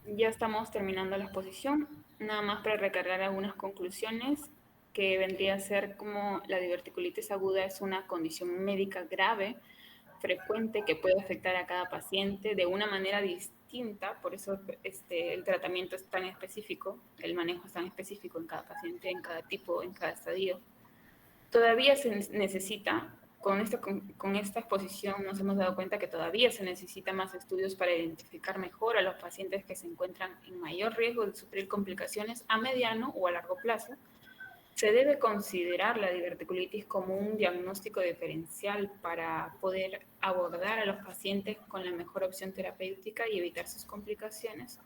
ya estamos terminando la exposición, nada más para recargar algunas conclusiones, que vendría a ser como la diverticulitis aguda es una condición médica grave, frecuente, que puede afectar a cada paciente de una manera distinta, por eso el tratamiento es tan específico, el manejo es tan específico en cada paciente, en cada tipo, en cada estadio. Todavía se necesita, con esta exposición nos hemos dado cuenta que todavía se necesita más estudios para identificar mejor a los pacientes que se encuentran en mayor riesgo de sufrir complicaciones a mediano o a largo plazo. Se debe considerar la diverticulitis como un diagnóstico diferencial para poder abordar a los pacientes con la mejor opción terapéutica y evitar sus complicaciones.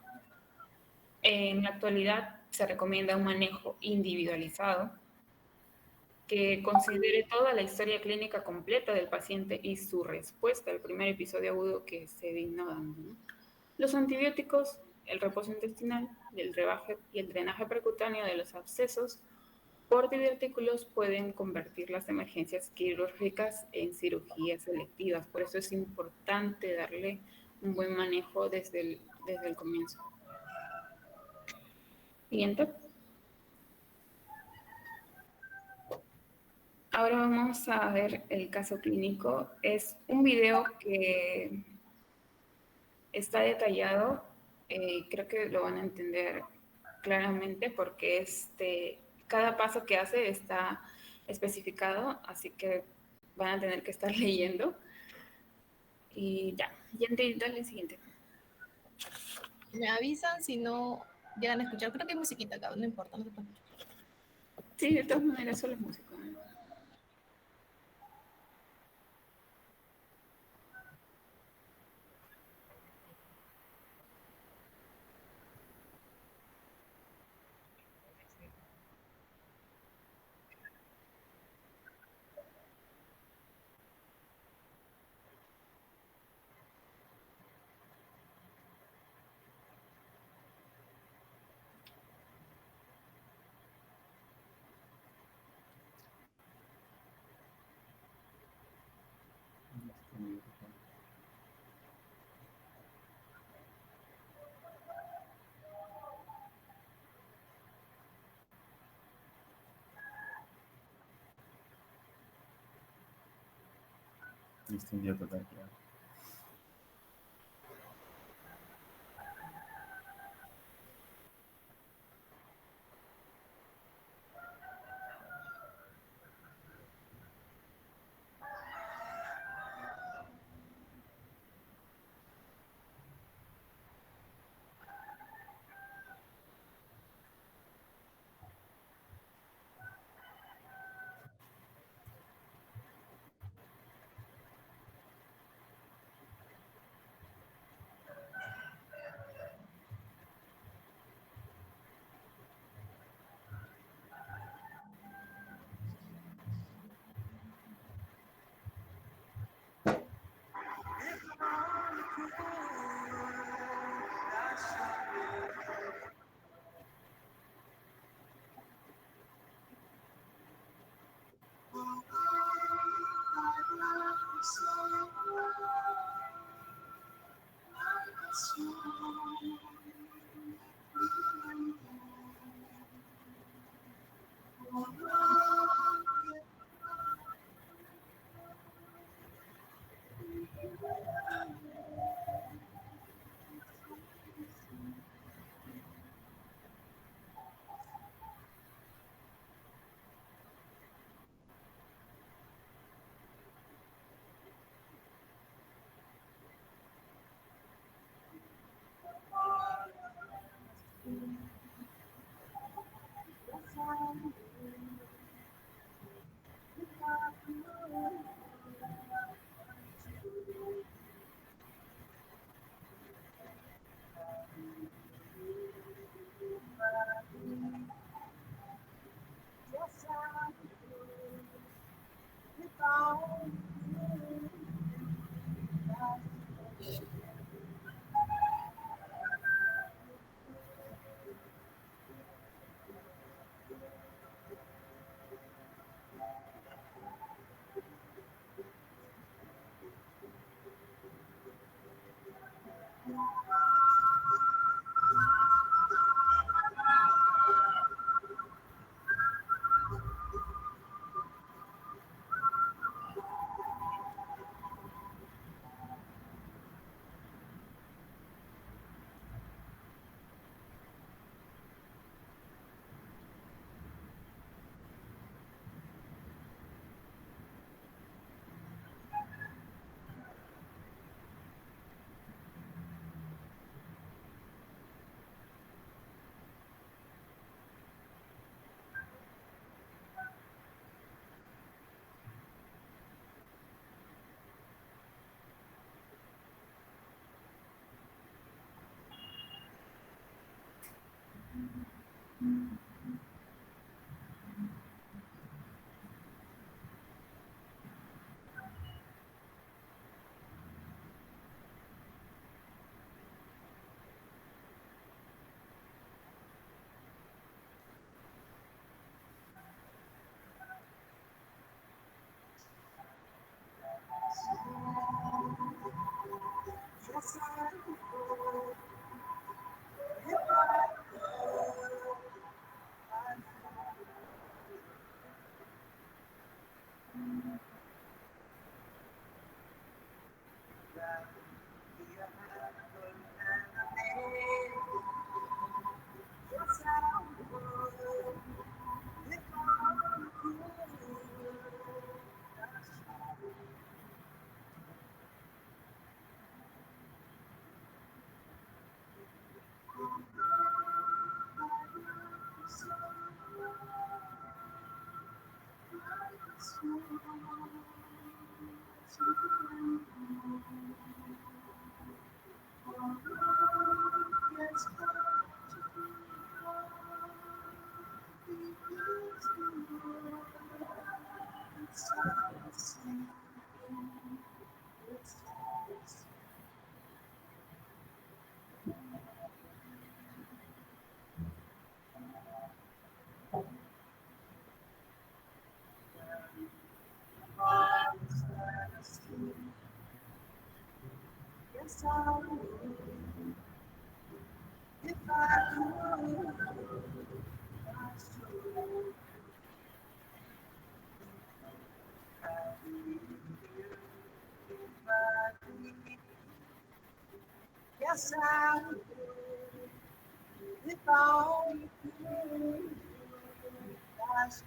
En la actualidad se recomienda un manejo individualizado que considere toda la historia clínica completa del paciente y su respuesta al primer episodio agudo que se vino dando, ¿no? Los antibióticos, el reposo intestinal, el rebaje y el drenaje percutáneo de los abscesos por divertículos pueden convertir las emergencias quirúrgicas en cirugías selectivas. Por eso es importante darle un buen manejo desde el comienzo. Siguiente. Ahora vamos a ver el caso clínico. Es un video que está detallado, creo que lo van a entender claramente porque cada paso que hace está especificado, así que van a tener que estar leyendo. Y ya, dale el siguiente. Me avisan si no llegan a escuchar. Creo que hay musiquita acá, no importa, no se preocupen. Sí, de todas maneras solo es música, ¿no? Distinguido total, claro. Yes, I would. If I only could. That's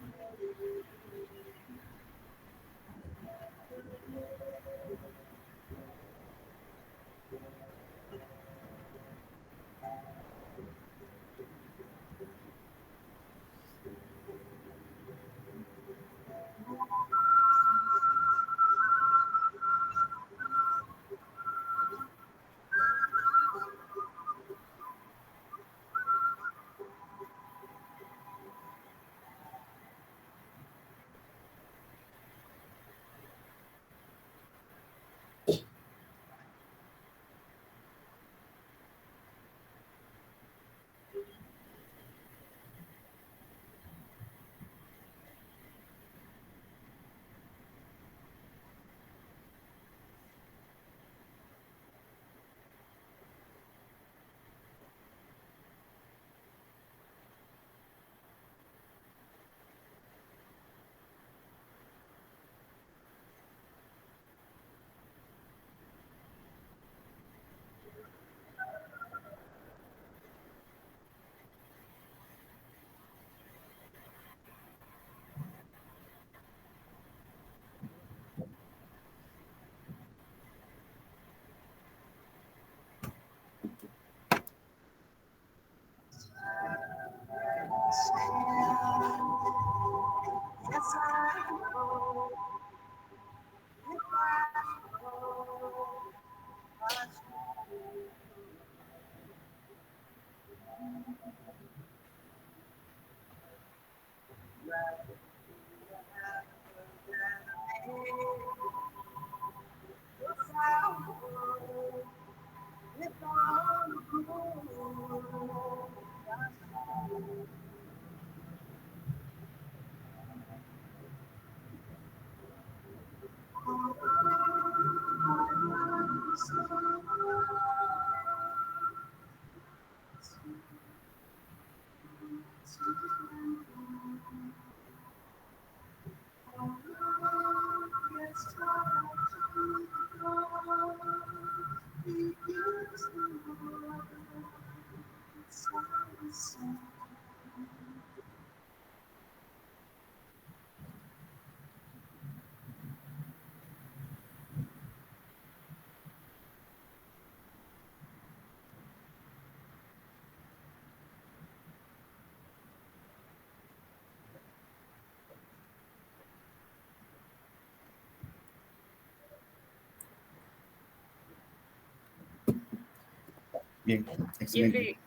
bien, excelente.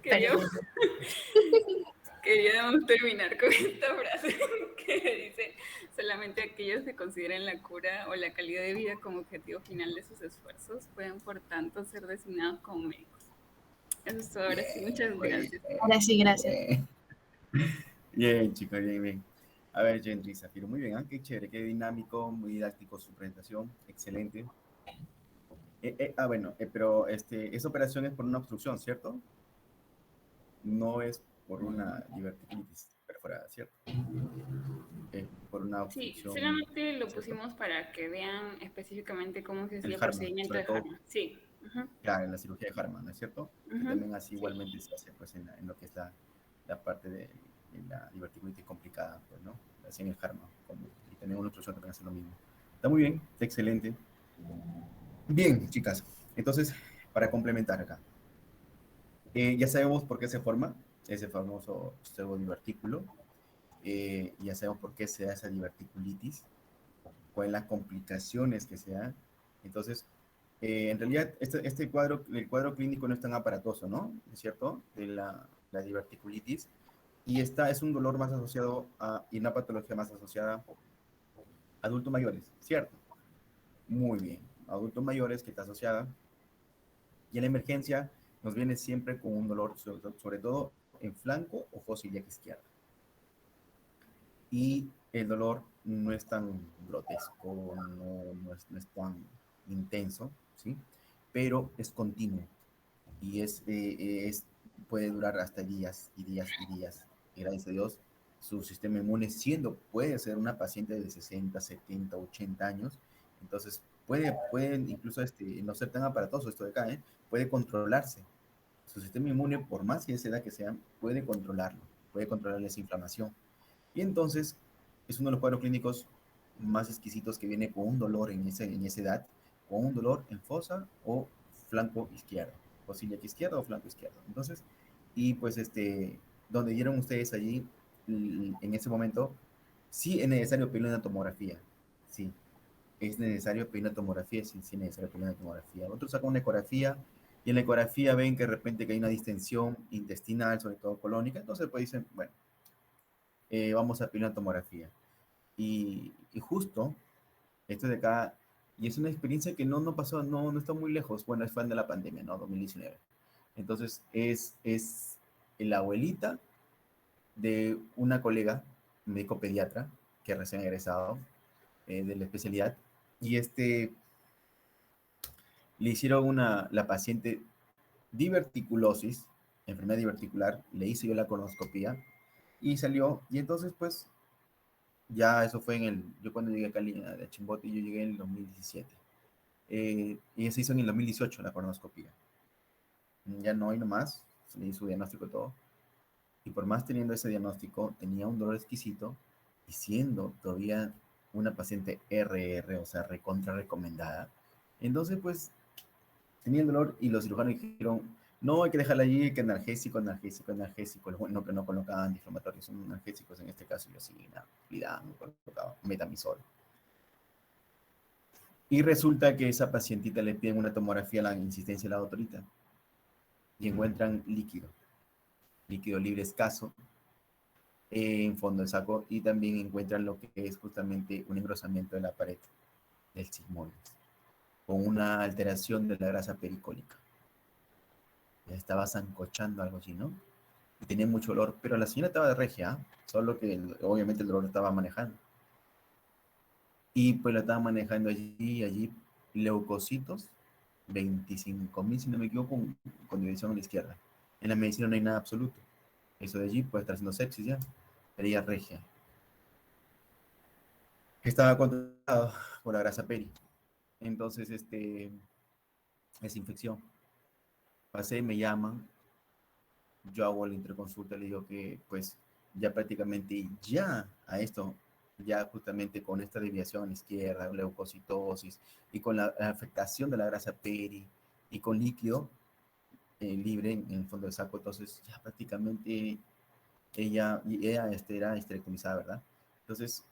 Queríamos, queríamos terminar con esta frase que dice: solamente aquellos que consideren la cura o la calidad de vida como objetivo final de sus esfuerzos pueden, por tanto, ser designados como médicos. Eso es todo. Ahora sí, muchas gracias. Ahora sí, gracias. Bien, chicos, bien, bien. A ver, Gentry Zafiro, muy bien, qué chévere, qué dinámico, muy didáctico su presentación, excelente. Bueno, pero esa operación es por una obstrucción, ¿cierto? No es por una diverticulitis perforada, ¿cierto? Por una Sí, obstrucción. solamente lo ¿cierto? pusimos para que vean específicamente cómo se hacía el Harman, procedimiento sobre de todo. Harman. Sí. Uh-huh. Claro, en la cirugía de Harman, ¿no es cierto? Que Uh-huh. también así Sí. igualmente se hace pues en lo que es la parte de la diverticulitis complicada, pues, ¿no? Así en el Harman, y también una obstrucción también hace lo mismo. Está muy bien, está excelente. Bien, chicas, entonces, para complementar acá, ya sabemos por qué se forma ese famoso pseudodivertículo, ya sabemos por qué se da esa diverticulitis, cuáles las complicaciones que se dan. Entonces, en realidad, el cuadro clínico no es tan aparatoso, ¿no? ¿Es cierto? De la diverticulitis. Y es un dolor más asociado y una patología más asociada a adultos mayores, ¿cierto? Muy bien. Adultos mayores que está asociada. Y en la emergencia nos viene siempre con un dolor, sobre todo en flanco o fosa ilíaca izquierda. Y el dolor no es tan grotesco, no es tan intenso, ¿sí? Pero es continuo y puede durar hasta días y días y días. Y gracias a Dios, su sistema inmune, puede ser una paciente de 60, 70, 80 años, entonces puede incluso no ser tan aparatoso esto de acá, puede controlarse. Su sistema inmune, por más que esa edad que sea, puede controlarlo, puede controlar esa inflamación. Y entonces es uno de los cuadros clínicos más exquisitos que viene con un dolor en esa edad, con un dolor en fosa o flanco izquierdo, o ciliac izquierdo o flanco izquierdo. Entonces, y pues donde dieron ustedes allí, en ese momento, sí es necesario pedir una tomografía, sí, es necesario pedir una tomografía, sí, sí es necesario pedir una tomografía. Otros sacan una ecografía y en la ecografía ven que de repente que hay una distensión intestinal, sobre todo colónica, entonces pues dicen, bueno, vamos a pedir una tomografía. Y justo, esto de acá, y es una experiencia que no pasó, no está muy lejos, bueno, es fan de la pandemia, ¿no? 2019. Entonces, es la abuelita de una colega, médico pediatra, que recién egresado de la especialidad, y le hicieron la paciente diverticulosis, enfermedad diverticular, le hice yo la colonoscopía, y salió, y entonces, pues, ya eso fue yo cuando llegué acá a Chimbote, yo llegué en el 2017. Y se hizo en el 2018 la colonoscopia. Ya no hay nomás, se le hizo su diagnóstico y todo. Y por más teniendo ese diagnóstico, tenía un dolor exquisito y siendo todavía una paciente RR, o sea, recontra recomendada. Entonces, pues, tenía el dolor y los cirujanos dijeron, no, hay que dejarla allí, que analgésico. Bueno, que no colocaban antiinflamatorios, son analgésicos en este caso, yo sí, nada, Lidan, colocaba metamizol. Y resulta que esa pacientita le piden una tomografía a la insistencia de la doctorita y encuentran líquido libre escaso en fondo del saco y también encuentran lo que es justamente un engrosamiento de la pared del sigmoide con una alteración de la grasa pericólica. Ya estaba zancochando algo así, ¿no? Y tenía mucho olor, pero la señora estaba de regia, solo que obviamente el dolor lo estaba manejando. Y pues lo estaba manejando allí leucocitos, 25.000, si no me equivoco, con división a la izquierda. En la medicina no hay nada absoluto. Eso de allí puede estar haciendo sepsis ya, herida regia. Estaba controlado por la grasa peri. Entonces, es infección. Pasé, me llaman, yo hago la interconsulta, le digo que pues ya prácticamente ya a esto, ya justamente con esta desviación a la izquierda, leucocitosis y con la afectación de la grasa peri y con líquido libre en el fondo del saco, entonces ya prácticamente ella era histerectomizada, ¿verdad? Entonces,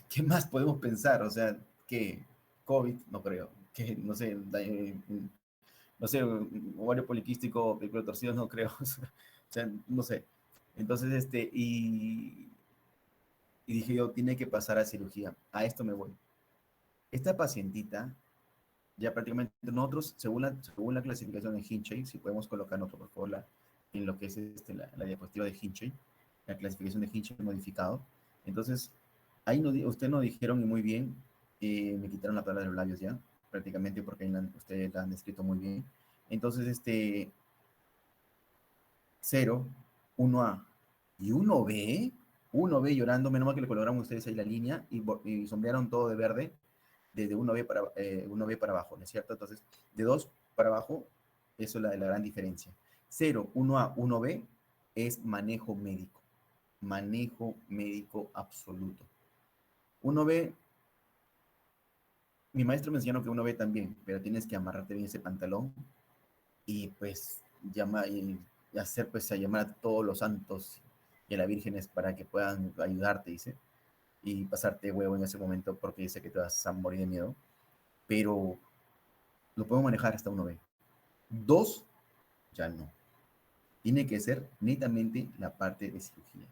¿qué más podemos pensar? O sea, que COVID, no creo, que no sé, no sé, ovario poliquístico, película torcido, no creo. O sea, no sé. Entonces, y dije yo, tiene que pasar a cirugía. A esto me voy. Esta pacientita, ya prácticamente nosotros, según la clasificación de Hinchey, si podemos colocar nosotros, por favor, en lo que es la diapositiva de Hinchey, la clasificación de Hinchey modificado. Entonces, ahí usted nos dijeron y muy bien, me quitaron la palabra de los labios ya, prácticamente porque ahí ustedes la han descrito muy bien. Entonces, 0, 1A y 1B llorando, menos mal que le coloraron ustedes ahí la línea y sombrearon todo de verde, desde 1B para abajo, ¿no es cierto? Entonces, de 2 para abajo, eso es la gran diferencia. 0, 1A, 1B es manejo médico absoluto. 1B, mi maestro me enseñó que 1B también, pero tienes que amarrarte bien ese pantalón y pues y hacer pues a llamar a todos los santos y a las vírgenes para que puedan ayudarte, dice, y pasarte huevo en ese momento porque dice que te vas a morir de miedo, pero lo podemos manejar hasta 1B. 2, ya no. Tiene que ser netamente la parte de cirugía.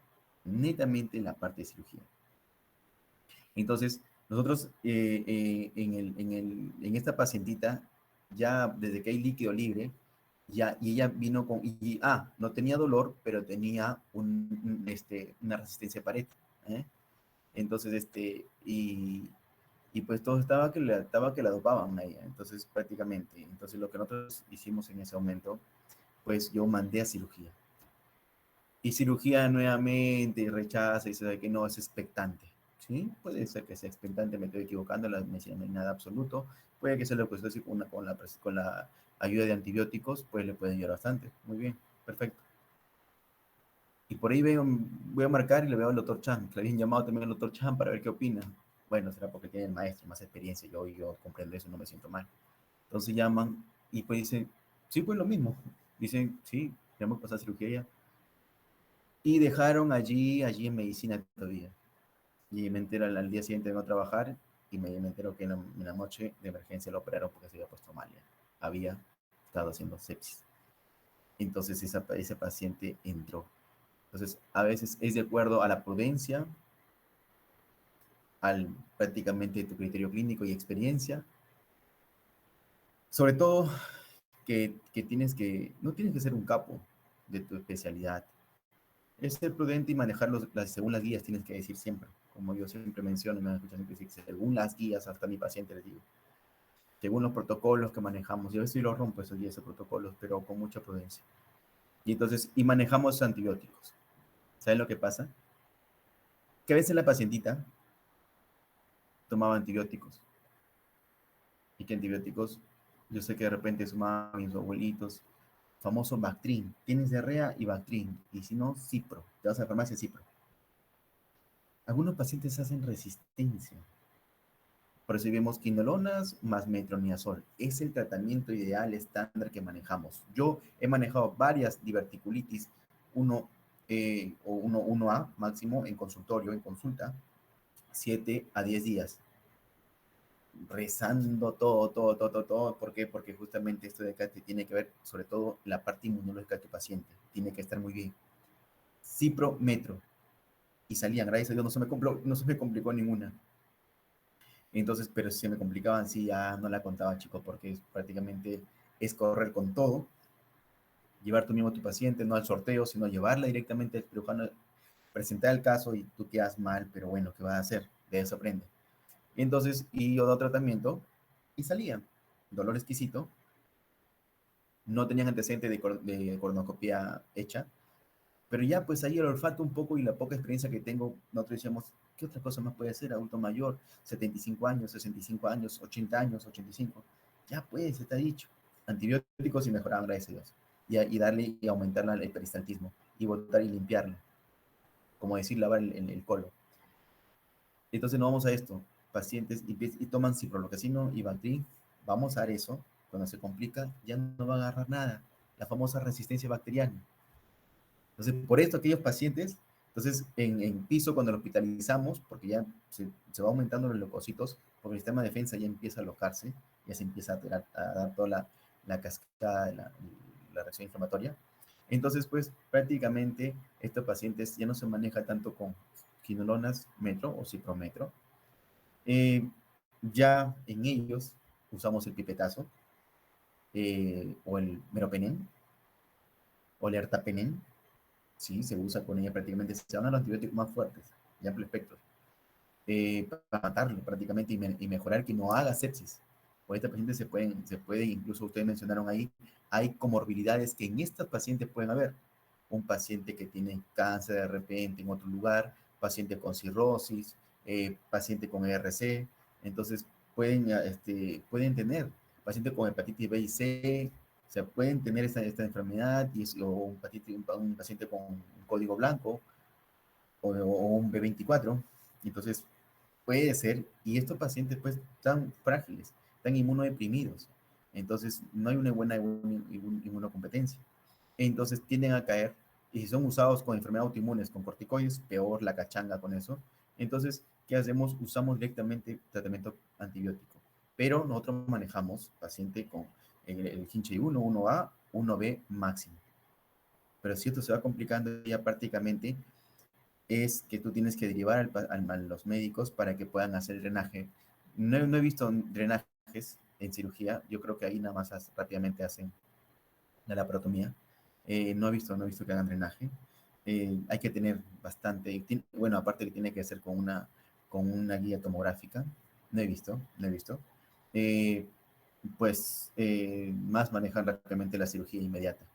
Netamente la parte de cirugía. Entonces, nosotros en esta pacientita, ya desde que hay líquido libre, ya, y ella vino no tenía dolor, pero tenía una resistencia a pared. ¿eh? Entonces, y pues todo estaba que la dopaban a ella, entonces prácticamente. Entonces, lo que nosotros hicimos en ese momento, pues yo mandé a cirugía. Y cirugía nuevamente rechaza y dice que no, es expectante. ¿sí? Puede ser que sea expectante, me estoy equivocando, la medicina no hay nada absoluto. Puede que sea lo que usted dice con la ayuda de antibióticos, pues le puede ayudar bastante. Muy bien, perfecto. Y por ahí voy a marcar y le veo al doctor Chan, que le habían llamado también al doctor Chan para ver qué opina. Bueno, será porque tiene el maestro, más experiencia, yo comprendo eso, no me siento mal. Entonces llaman y pues dicen, sí, pues lo mismo. Dicen, sí, ya hemos pasado cirugía ya. Y dejaron allí en medicina todavía. Y me entero al día siguiente vengo a trabajar y me entero que en la noche de emergencia lo operaron porque se había puesto mal ya. Había estado haciendo sepsis. Entonces ese paciente entró. Entonces, a veces es de acuerdo a la prudencia, al prácticamente tu criterio clínico y experiencia. Sobre todo que no tienes que ser un capo de tu especialidad. Es ser prudente y manejar según las guías, tienes que decir siempre. Como yo siempre menciono, me escuchan decir, según las guías, hasta mi paciente les digo. Según los protocolos que manejamos. Yo a veces los rompo esos protocolos, pero con mucha prudencia. Y manejamos antibióticos. ¿Saben lo que pasa? Que a veces la pacientita tomaba antibióticos. ¿Y qué antibióticos? Yo sé que de repente su mami, sus abuelitos, famoso Bactrim. Tienes diarrea y Bactrim. Y si no, Cipro. Te vas a la farmacia Cipro. Algunos pacientes hacen resistencia. Por eso vemos quinolonas más metronidazol. Es el tratamiento ideal estándar que manejamos. Yo he manejado varias diverticulitis, 1A máximo en consultorio, en consulta, 7 a 10 días. Rezando todo. ¿Por qué? Porque justamente esto de acá te tiene que ver, sobre todo, la parte inmunológica de tu paciente. Tiene que estar muy bien. Cipro, metro. Y salían, gracias a Dios, no se me complicó ninguna. Entonces, pero si se me complicaban, sí, ya no la contaba, chicos, porque prácticamente es correr con todo, llevar tú mismo a tu paciente, no al sorteo, sino llevarla directamente al cirujano, presentar el caso y tú quedas mal, pero bueno, ¿qué vas a hacer? De eso aprende. Entonces, y yo daba tratamiento y salían. Dolor exquisito, no tenían antecedente de colonoscopia hecha, pero ya pues ahí el olfato un poco y la poca experiencia que tengo, nosotros decíamos, ¿qué otra cosa más puede ser? Adulto mayor, 75 años, 65 años, 80 años, 85. Ya pues, está dicho. Antibióticos y mejoraban, gracias a Dios. Y darle y aumentar el peristaltismo. Y botar y limpiarlo. Como decir, lavar el colon. Entonces no vamos a esto. Pacientes y toman ciprofloxacino y Bactrim. Vamos a dar eso. Cuando se complica, ya no va a agarrar nada. La famosa resistencia bacteriana. Entonces, por esto aquellos pacientes, entonces en piso cuando lo hospitalizamos, porque ya se va aumentando los leucocitos, porque el sistema de defensa ya empieza a alojarse, ya se empieza a dar toda la cascada de la reacción inflamatoria. Entonces, pues prácticamente estos pacientes ya no se maneja tanto con quinolonas metro o ciprometro. Ya en ellos usamos el pipetazo o el meropenem o el ertapenem. Sí, se usa con ella prácticamente. Se van a los antibióticos más fuertes, de amplio espectro, para matarlo prácticamente y mejorar que no haga sepsis. O esta paciente se puede, incluso ustedes mencionaron ahí, hay comorbilidades que en estas pacientes pueden haber. Un paciente que tiene cáncer de repente en otro lugar, paciente con cirrosis, paciente con ERC. Entonces, pueden tener paciente con hepatitis B y C, o sea, pueden tener esta enfermedad o un paciente con un código blanco o un B24. Entonces, puede ser, y estos pacientes pues están frágiles, están inmunodeprimidos. Entonces, no hay una buena inmunocompetencia. Entonces, tienden a caer, y si son usados con enfermedades autoinmunes, con corticoides, peor la cachanga con eso. Entonces, ¿qué hacemos? Usamos directamente tratamiento antibiótico. Pero nosotros manejamos paciente con el hinche 1, 1A, 1B máximo. Pero si esto se va complicando ya prácticamente es que tú tienes que derivar a los médicos para que puedan hacer el drenaje. No he visto drenajes en cirugía, yo creo que ahí nada más rápidamente hacen la laparotomía. No he visto que hagan drenaje. Hay que tener bastante, bueno, aparte que tiene que ser con una guía tomográfica. No he visto. Más manejan rápidamente la cirugía inmediata.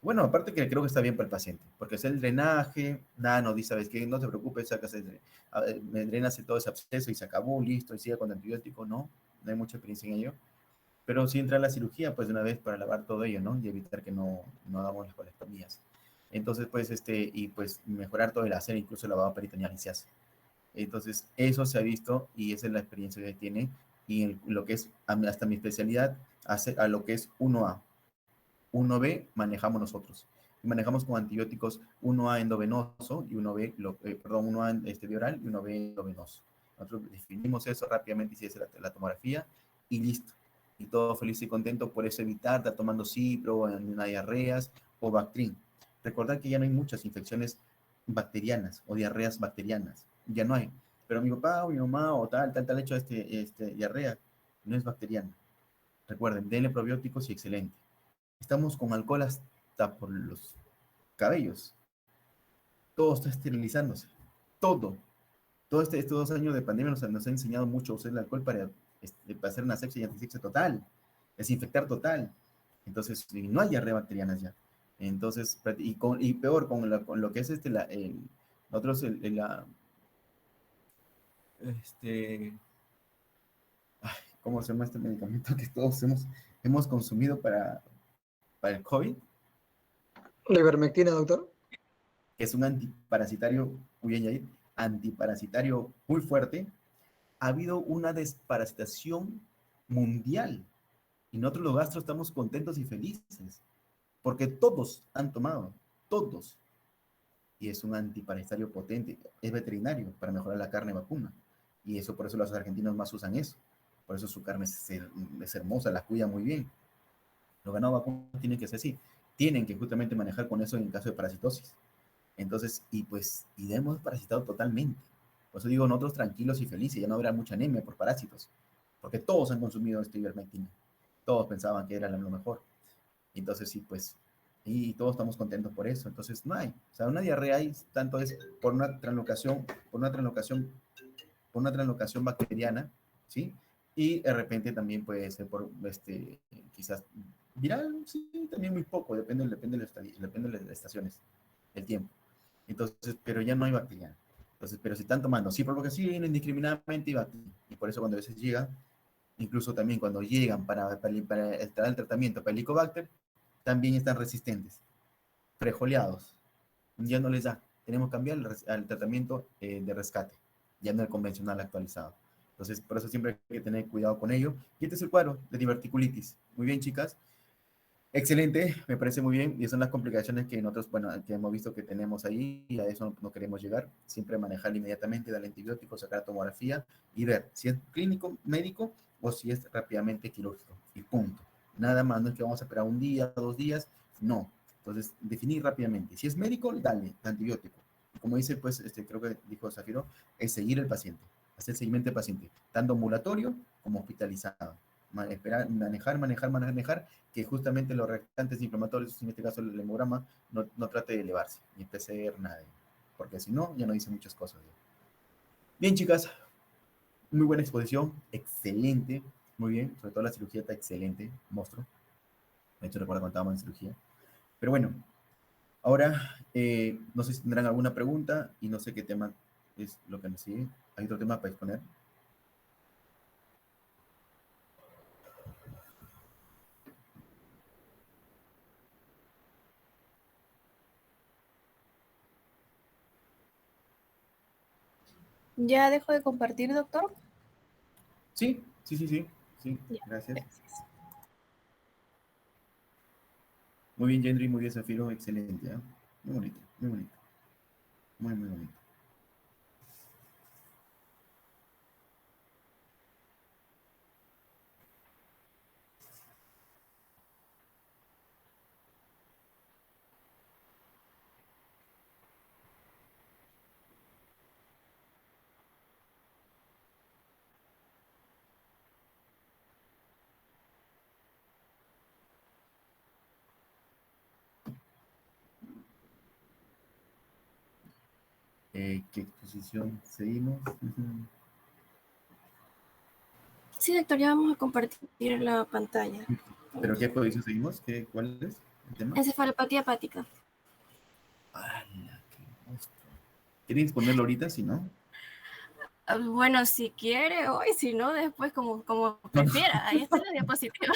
Bueno, aparte que creo que está bien para el paciente, porque es el drenaje, nada nos dice, ¿sabes qué? No te preocupes, sacas me drenas todo ese absceso y se acabó, listo, y sigue con antibiótico, no hay mucha experiencia en ello. Pero sí entra la cirugía, pues de una vez para lavar todo ello, ¿no? Y evitar que no hagamos las colectomías. Entonces, pues, y pues mejorar todo el hacer, incluso el lavado peritoneal y se hace. Entonces, eso se ha visto y esa es la experiencia que tiene. Y lo que es, hasta mi especialidad, hace a lo que es 1A. 1B manejamos nosotros. Y manejamos con antibióticos 1A endovenoso y 1B, perdón, 1A bioral y 1B endovenoso. Nosotros definimos eso rápidamente y se hace la tomografía y listo. Y todo feliz y contento, por eso evitar estar tomando cipro, diarreas o Bactrim. Recordar que ya no hay muchas infecciones bacterianas o diarreas bacterianas. Ya no hay. Pero mi papá o mi mamá o tal hecho diarrea no es bacteriana. Recuerden, denle probióticos y excelente. Estamos con alcohol hasta por los cabellos. Todo está esterilizándose. Todo. Estos 2 años de pandemia nos ha enseñado mucho a usar el alcohol para hacer una asepsia y antisepsia total. Desinfectar total. Entonces, no hay diarrea bacterianas ya. Entonces, y peor con lo que es nosotros este, ¿cómo se llama este medicamento que todos hemos consumido para el COVID? ¿La ivermectina, doctor? Que es un antiparasitario, muy bien, Yair, antiparasitario muy fuerte. Ha habido una desparasitación mundial y nosotros los gastros estamos contentos y felices porque todos han tomado, todos. Y es un antiparasitario potente, es veterinario para mejorar la carne vacuna. Y eso por eso los argentinos más usan eso. Por eso su carne es hermosa, la cuida muy bien. Los ganados vacunos tienen que ser así. Tienen que justamente manejar con eso en caso de parasitosis. Entonces, y hemos parasitado totalmente. Por eso digo, nosotros tranquilos y felices, ya no habrá mucha anemia por parásitos, porque todos han consumido ivermectina. Todos pensaban que era lo mejor. Entonces, sí, pues, y todos estamos contentos por eso. Entonces, no hay. O sea, una diarrea hay, tanto es por una translocación bacteriana, ¿sí? Y de repente también puede ser por, quizás viral, sí, también muy poco, depende de las estaciones, el tiempo. Entonces, pero ya no hay bacteria. Entonces, pero si están tomando sí, porque sí, indiscriminadamente y bacteria. Y por eso cuando a veces llegan, incluso también cuando llegan para el tratamiento para el Helicobacter, también están resistentes, frejoleados. Ya no les da. Tenemos que cambiar al tratamiento de rescate, ya no el convencional actualizado. Entonces, por eso siempre hay que tener cuidado con ello. Y este es el cuadro de diverticulitis. Muy bien, chicas. Excelente, me parece muy bien. Y son las complicaciones que nosotros, bueno, que hemos visto que tenemos ahí y a eso no queremos llegar. Siempre manejar inmediatamente, darle antibióticos, sacar tomografía y ver si es clínico, médico o si es rápidamente quirúrgico. Y punto. Nada más, no es que vamos a esperar un día, 2 días, no. Entonces, definir rápidamente. Si es médico, dale antibiótico. Y como dice, pues, creo que dijo Zafiro, es seguir el paciente, hacer seguimiento del paciente, tanto ambulatorio como hospitalizado. Esperar, manejar, que justamente los reactantes inflamatorios, en este caso el hemograma, no trate de elevarse, ni PCR, nada. Porque si no, ya no dice muchas cosas. Bien, chicas, muy buena exposición, excelente, muy bien, sobre todo la cirugía está excelente, monstruo. De hecho, recuerdo cuando estábamos en cirugía. Pero bueno, ahora no sé si tendrán alguna pregunta y no sé qué tema es lo que nos sigue. ¿Hay otro tema para exponer? ¿Ya dejo de compartir, doctor? Sí, sí, Ya, gracias. gracias. Muy bien, Gendry, muy bien, Zafiro, excelente. ¿Eh? Muy bonito, muy bonito. Muy, muy bonito. ¿Qué exposición seguimos? Sí, doctor, ya vamos a compartir la pantalla. ¿Pero qué exposición seguimos? ¿Cuál es? el tema? Encefalopatía hepática. ¡Hala, qué monstruo! ¿Quieres ponerlo ahorita, si no? Bueno, si quiere hoy, si no, después como prefiera. Ahí está la diapositiva.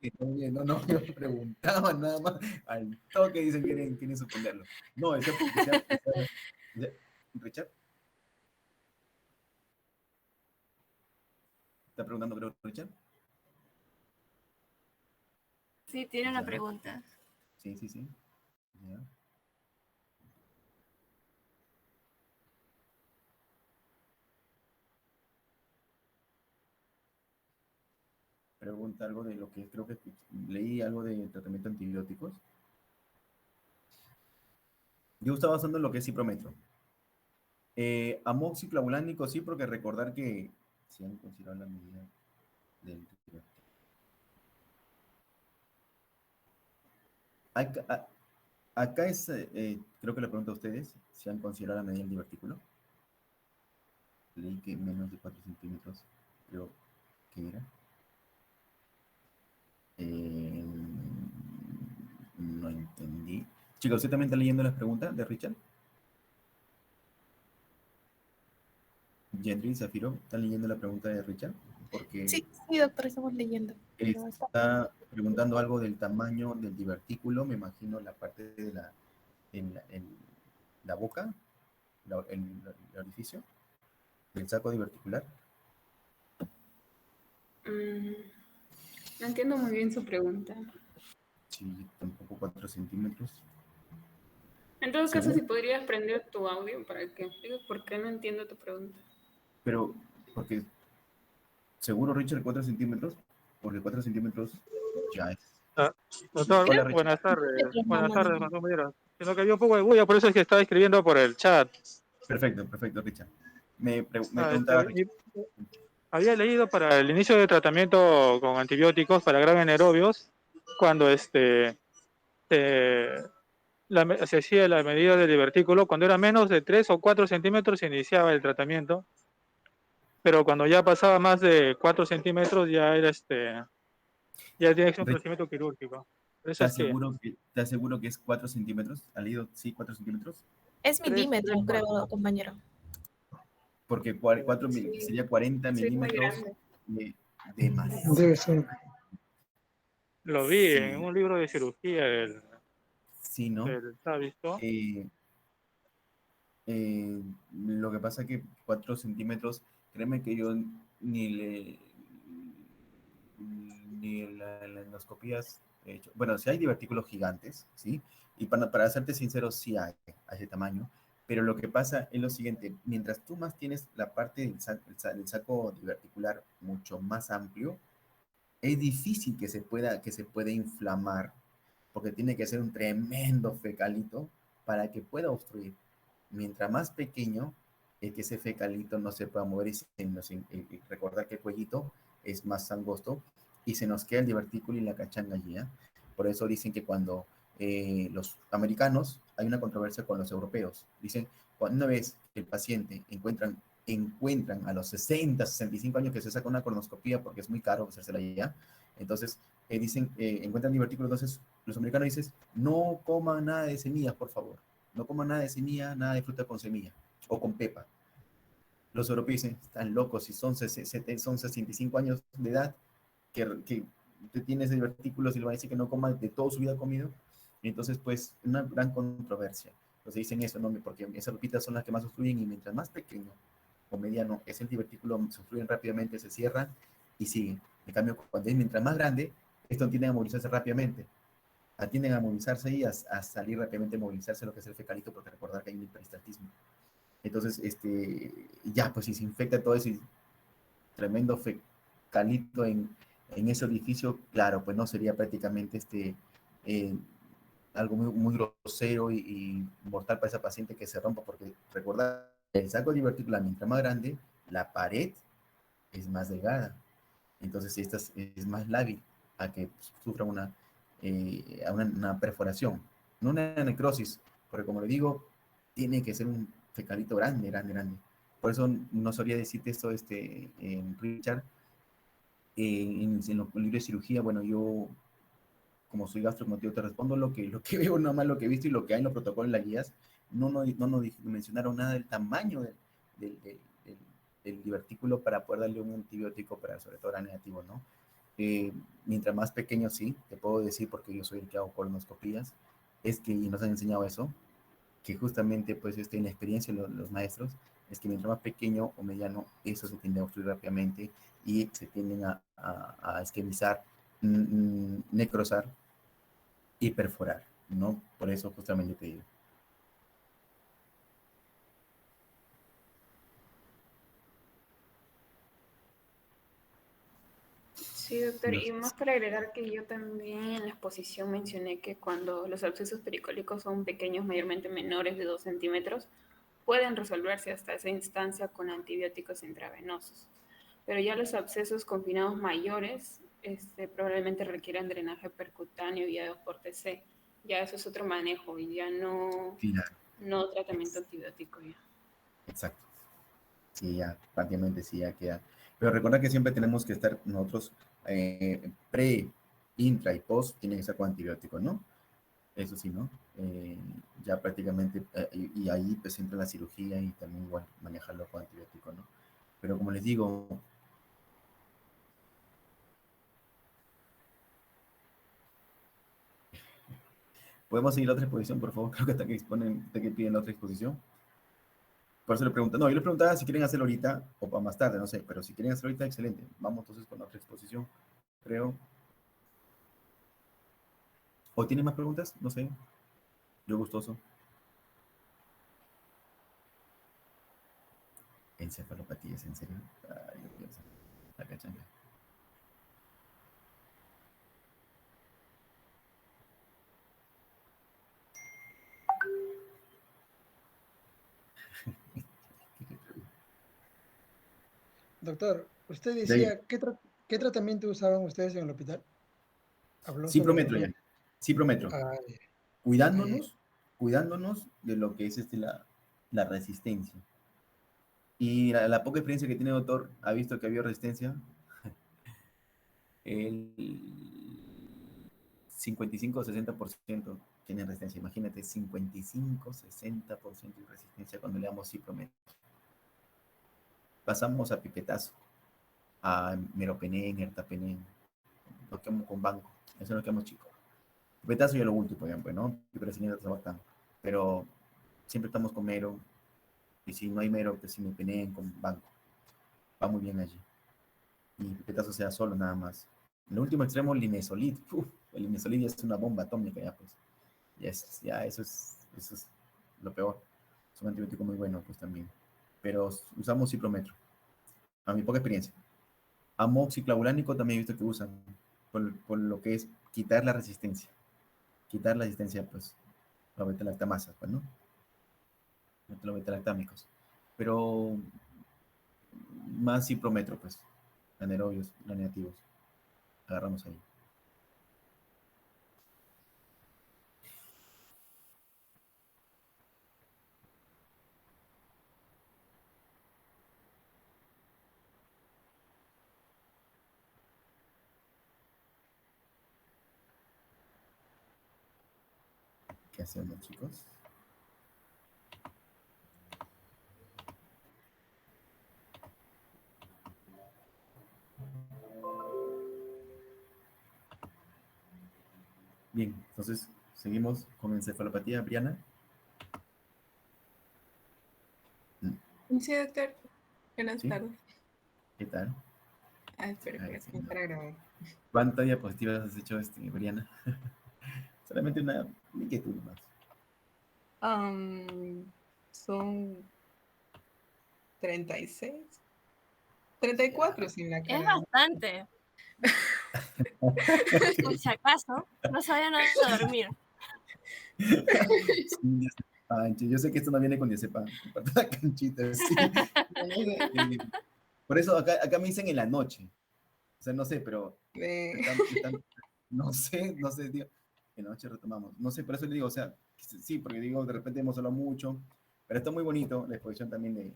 Sí, muy bien, yo preguntaba nada más, al toque dicen quieren suspenderlo. No, Richard, está preguntando, creo, Richard. Sí, tiene una Ya. pregunta. Sí. Ya. Pregunta algo de lo que creo que leí algo de tratamiento de antibióticos. Yo estaba basando en lo que es ciprometro. Amoxiclavulánico sí, porque recordar que se han considerado la medida del acá es, creo que le pregunto a ustedes si han considerado la medida del divertículo. Leí que menos de 4 centímetros, creo que era. No entendí. Chicos, ¿usted también está leyendo las preguntas de Richard? Gendry, Zafiro, ¿están leyendo la pregunta de Richard? Porque Sí, doctor, estamos leyendo. Pero está preguntando algo del tamaño del divertículo, me imagino la parte de la boca, el orificio del saco diverticular. No entiendo muy bien su pregunta. Sí, tampoco 4 centímetros. En todo caso, ¿Seguro? si podrías prender tu audio para que expliques por qué no entiendo tu pregunta. Pero, porque, ¿seguro, Richard, 4 centímetros? Porque 4 centímetros ya es. Doctor, Hola, Richard. buenas tardes. Buenas mamá. tardes, compañeros. Sino que había un poco de bulla, por eso es que estaba escribiendo por el chat. Perfecto, Richard. Me Ah, preguntaba, Richard. había leído para el inicio de tratamiento con antibióticos para graves anaerobios, cuando se hacía la medida del divertículo, cuando era menos de 3 o 4 centímetros se iniciaba el tratamiento, pero cuando ya pasaba más de 4 centímetros ya era ya tiene que ser un procedimiento quirúrgico. Por eso es que ¿Estás seguro que es 4 centímetros? ¿Ha leído, sí, 4 centímetros? es 3, milímetro, 3, creo, compañero. Porque Sí, sería 40 sí, es muy milímetros grande. demasiado. Debe ser. lo vi en Sí, un libro de cirugía sí, ¿no? ¿se ha visto? Eh, lo que pasa que 4 centímetros, créeme que yo ni en la endoscopías he hecho. Bueno, sí hay divertículos gigantes, ¿sí? Y para serte sincero, sí hay a ese tamaño. Pero lo que pasa es lo siguiente, mientras tú más tienes la parte del saco diverticular mucho más amplio, es difícil que se pueda inflamar, porque tiene que ser un tremendo fecalito para que pueda obstruir. Mientras más pequeño, es que ese fecalito no se pueda mover y recordar que el cuellito es más angosto y se nos queda el divertículo y la cachanga allí. Por eso dicen que cuando los americanos, hay una controversia con los europeos, dicen, cuando una vez que el paciente encuentran a los 60, 65 años que se saca una colonoscopía porque es muy caro hacérsela ya, entonces dicen, encuentran divertículo, entonces los americanos dicen, no coman nada de semillas, por favor, no coman nada de semilla, nada de fruta con semilla o con pepa. Los europeos dicen, están locos, si son 65 años de edad, que tiene ese divertículo, si le van a decir que no coma de toda su vida comido, entonces pues una gran controversia. Entonces dicen eso, ¿no? Porque esas pepitas son las que más obstruyen y mientras más pequeño o mediano es el divertículo, se obstruyen rápidamente, se cierran y siguen. En cambio, mientras más grande, esto tiende a movilizarse rápidamente. Tienden a movilizarse y a salir rápidamente, movilizarse lo que es el fecalito, porque recordar que hay un hiperistaltismo. Entonces, ya, pues si se infecta todo ese tremendo fecalito en ese orificio, claro, pues no sería prácticamente eh, algo muy grosero y mortal para esa paciente que se rompa, porque recordar, el saco diverticular, mientras más grande, la pared es más delgada. Entonces, esta es más lábil a que sufra una perforación, no una necrosis, porque como le digo, tiene que ser un fecalito grande. Por eso no sabría decirte esto, Richard, en los libros de cirugía, bueno, yo, como soy gastro, como te respondo lo que veo, nada más lo que he visto y lo que hay en los protocolos, en las guías. No nos mencionaron nada del tamaño del, del, del, del divertículo para poder darle un antibiótico para, sobre todo, era negativo, ¿no? Mientras más pequeño, sí, te puedo decir, porque yo soy el que hago colonoscopías, es que, y nos han enseñado eso, que justamente, pues, en la experiencia los maestros, es que mientras más pequeño o mediano, eso se tiende a obstruir rápidamente y se tienden a esquemizar, necrosar y perforar, ¿no? Por eso justamente te digo. Sí, doctor, y más para agregar que yo también en la exposición mencioné que cuando los abscesos pericólicos son pequeños, mayormente menores de 2 centímetros, pueden resolverse hasta esa instancia con antibióticos intravenosos. Pero ya los abscesos confinados mayores probablemente requieran drenaje percutáneo guiado por TC. Ya eso es otro manejo y ya no, Claro, no tratamiento antibiótico ya. exacto. Sí, ya, prácticamente sí, ya queda. Pero recuerda que siempre tenemos que estar nosotros pre, intra y post, tienen que ser con antibióticos, ¿no? Eso sí, ¿no? Ya prácticamente, y ahí pues entra la cirugía y también, bueno, manejarlo con antibióticos, ¿no? Pero como les digo, ¿podemos seguir la otra exposición, por favor? Creo que hasta que exponen, hasta que piden la otra exposición. Por eso le pregunto, no, yo le preguntaba si quieren hacerlo ahorita o para más tarde, no sé, pero si quieren hacerlo ahorita, excelente. Vamos entonces con la otra exposición, creo. ¿O tienen más preguntas? No sé. Yo gustoso. Encefalopatías, ¿en serio? Ay, Dios, la cachanga. Doctor, usted De ahí, decía, ¿qué tratamiento usaban ustedes en el hospital? Habló sí sobre prometo ya, hormona. sí prometo. Ah, ya. Cuidándonos de lo que es la resistencia. Y la poca experiencia que tiene el doctor, ha visto que había resistencia. El 55-60% tiene resistencia. Imagínate, 55-60% de resistencia cuando le damos ciprometo. Pasamos a pipetazo, a meropenem, ertapenem, lo quedamos con banco. Eso lo quedamos chicos. Pipetazo ya lo último, por ejemplo, ¿no? Piperazina bastante. Pero siempre estamos con mero. Y si no hay mero, pues si me peleen con banco. Va muy bien allí. Y pipetazo sea solo, nada más. En el último extremo, linesolid. El linesolid ya es una bomba atómica, ya pues. Ya eso es lo peor. Es un antibiótico muy bueno, pues también. Pero usamos ciprometro. A mi poca experiencia. Amoxiclavulánico también he visto que usan. Por lo que es quitar la resistencia. Quitar la resistencia, pues, a beta-lactamasas, pues, ¿no? Los beta-lactámicos. Pero más ciprometro, pues. Anaerobios, no negativos. Agarramos ahí. ¿Qué hacemos, chicos? Bien, entonces seguimos con encefalopatía, Briana. Sí, doctor. Buenas ¿Sí? tardes. ¿Qué tal? Ah, espero Ay, que sí, se no. encuentre grabado. ¿Cuántas diapositivas has hecho, Briana? Solamente una inquietud más. Son 36. 34 sin la Es cara. bastante. Por si acaso, no se vayan a dormir. Sí, Pancho, yo sé que esto no viene con diazepam, comparto la canchita, sí. Por eso acá me dicen en la noche. O sea, no sé, pero De... no sé, digo, en la noche retomamos. No sé, por eso le digo, o sea, sí, porque digo, de repente hemos hablado mucho, pero está muy bonito la exposición también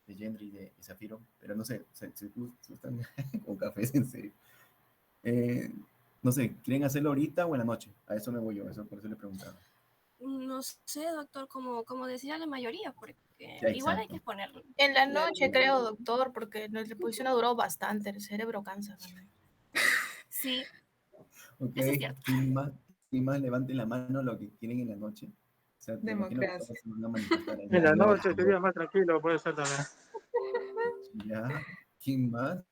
de Gendry y de Zafiro, pero no sé, se gustan con cafés, en serio. No sé, ¿quieren hacerlo ahorita o en la noche? A eso me voy yo, eso por eso le preguntaba. No sé, doctor, como decía la mayoría, porque Ya, igual hay exacto. que exponerlo. En la Claro. noche, creo, doctor, porque la exposición ha durado bastante, el cerebro cansa también. Sí, Ok, eso es cierto. ¿quién más levanten la mano lo que quieren en la noche? O sea, me imagino que todos Democracia. se van a manifestar En la en la noche sería más tranquilo, puede ser también. Ya, ¿quién más?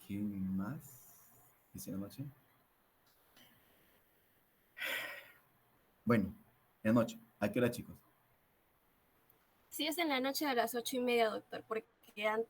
¿Quién más? ¿Dice la noche? Bueno, en la noche. ¿A qué hora, chicos? Sí, es en la noche a las 8:30, doctor, porque antes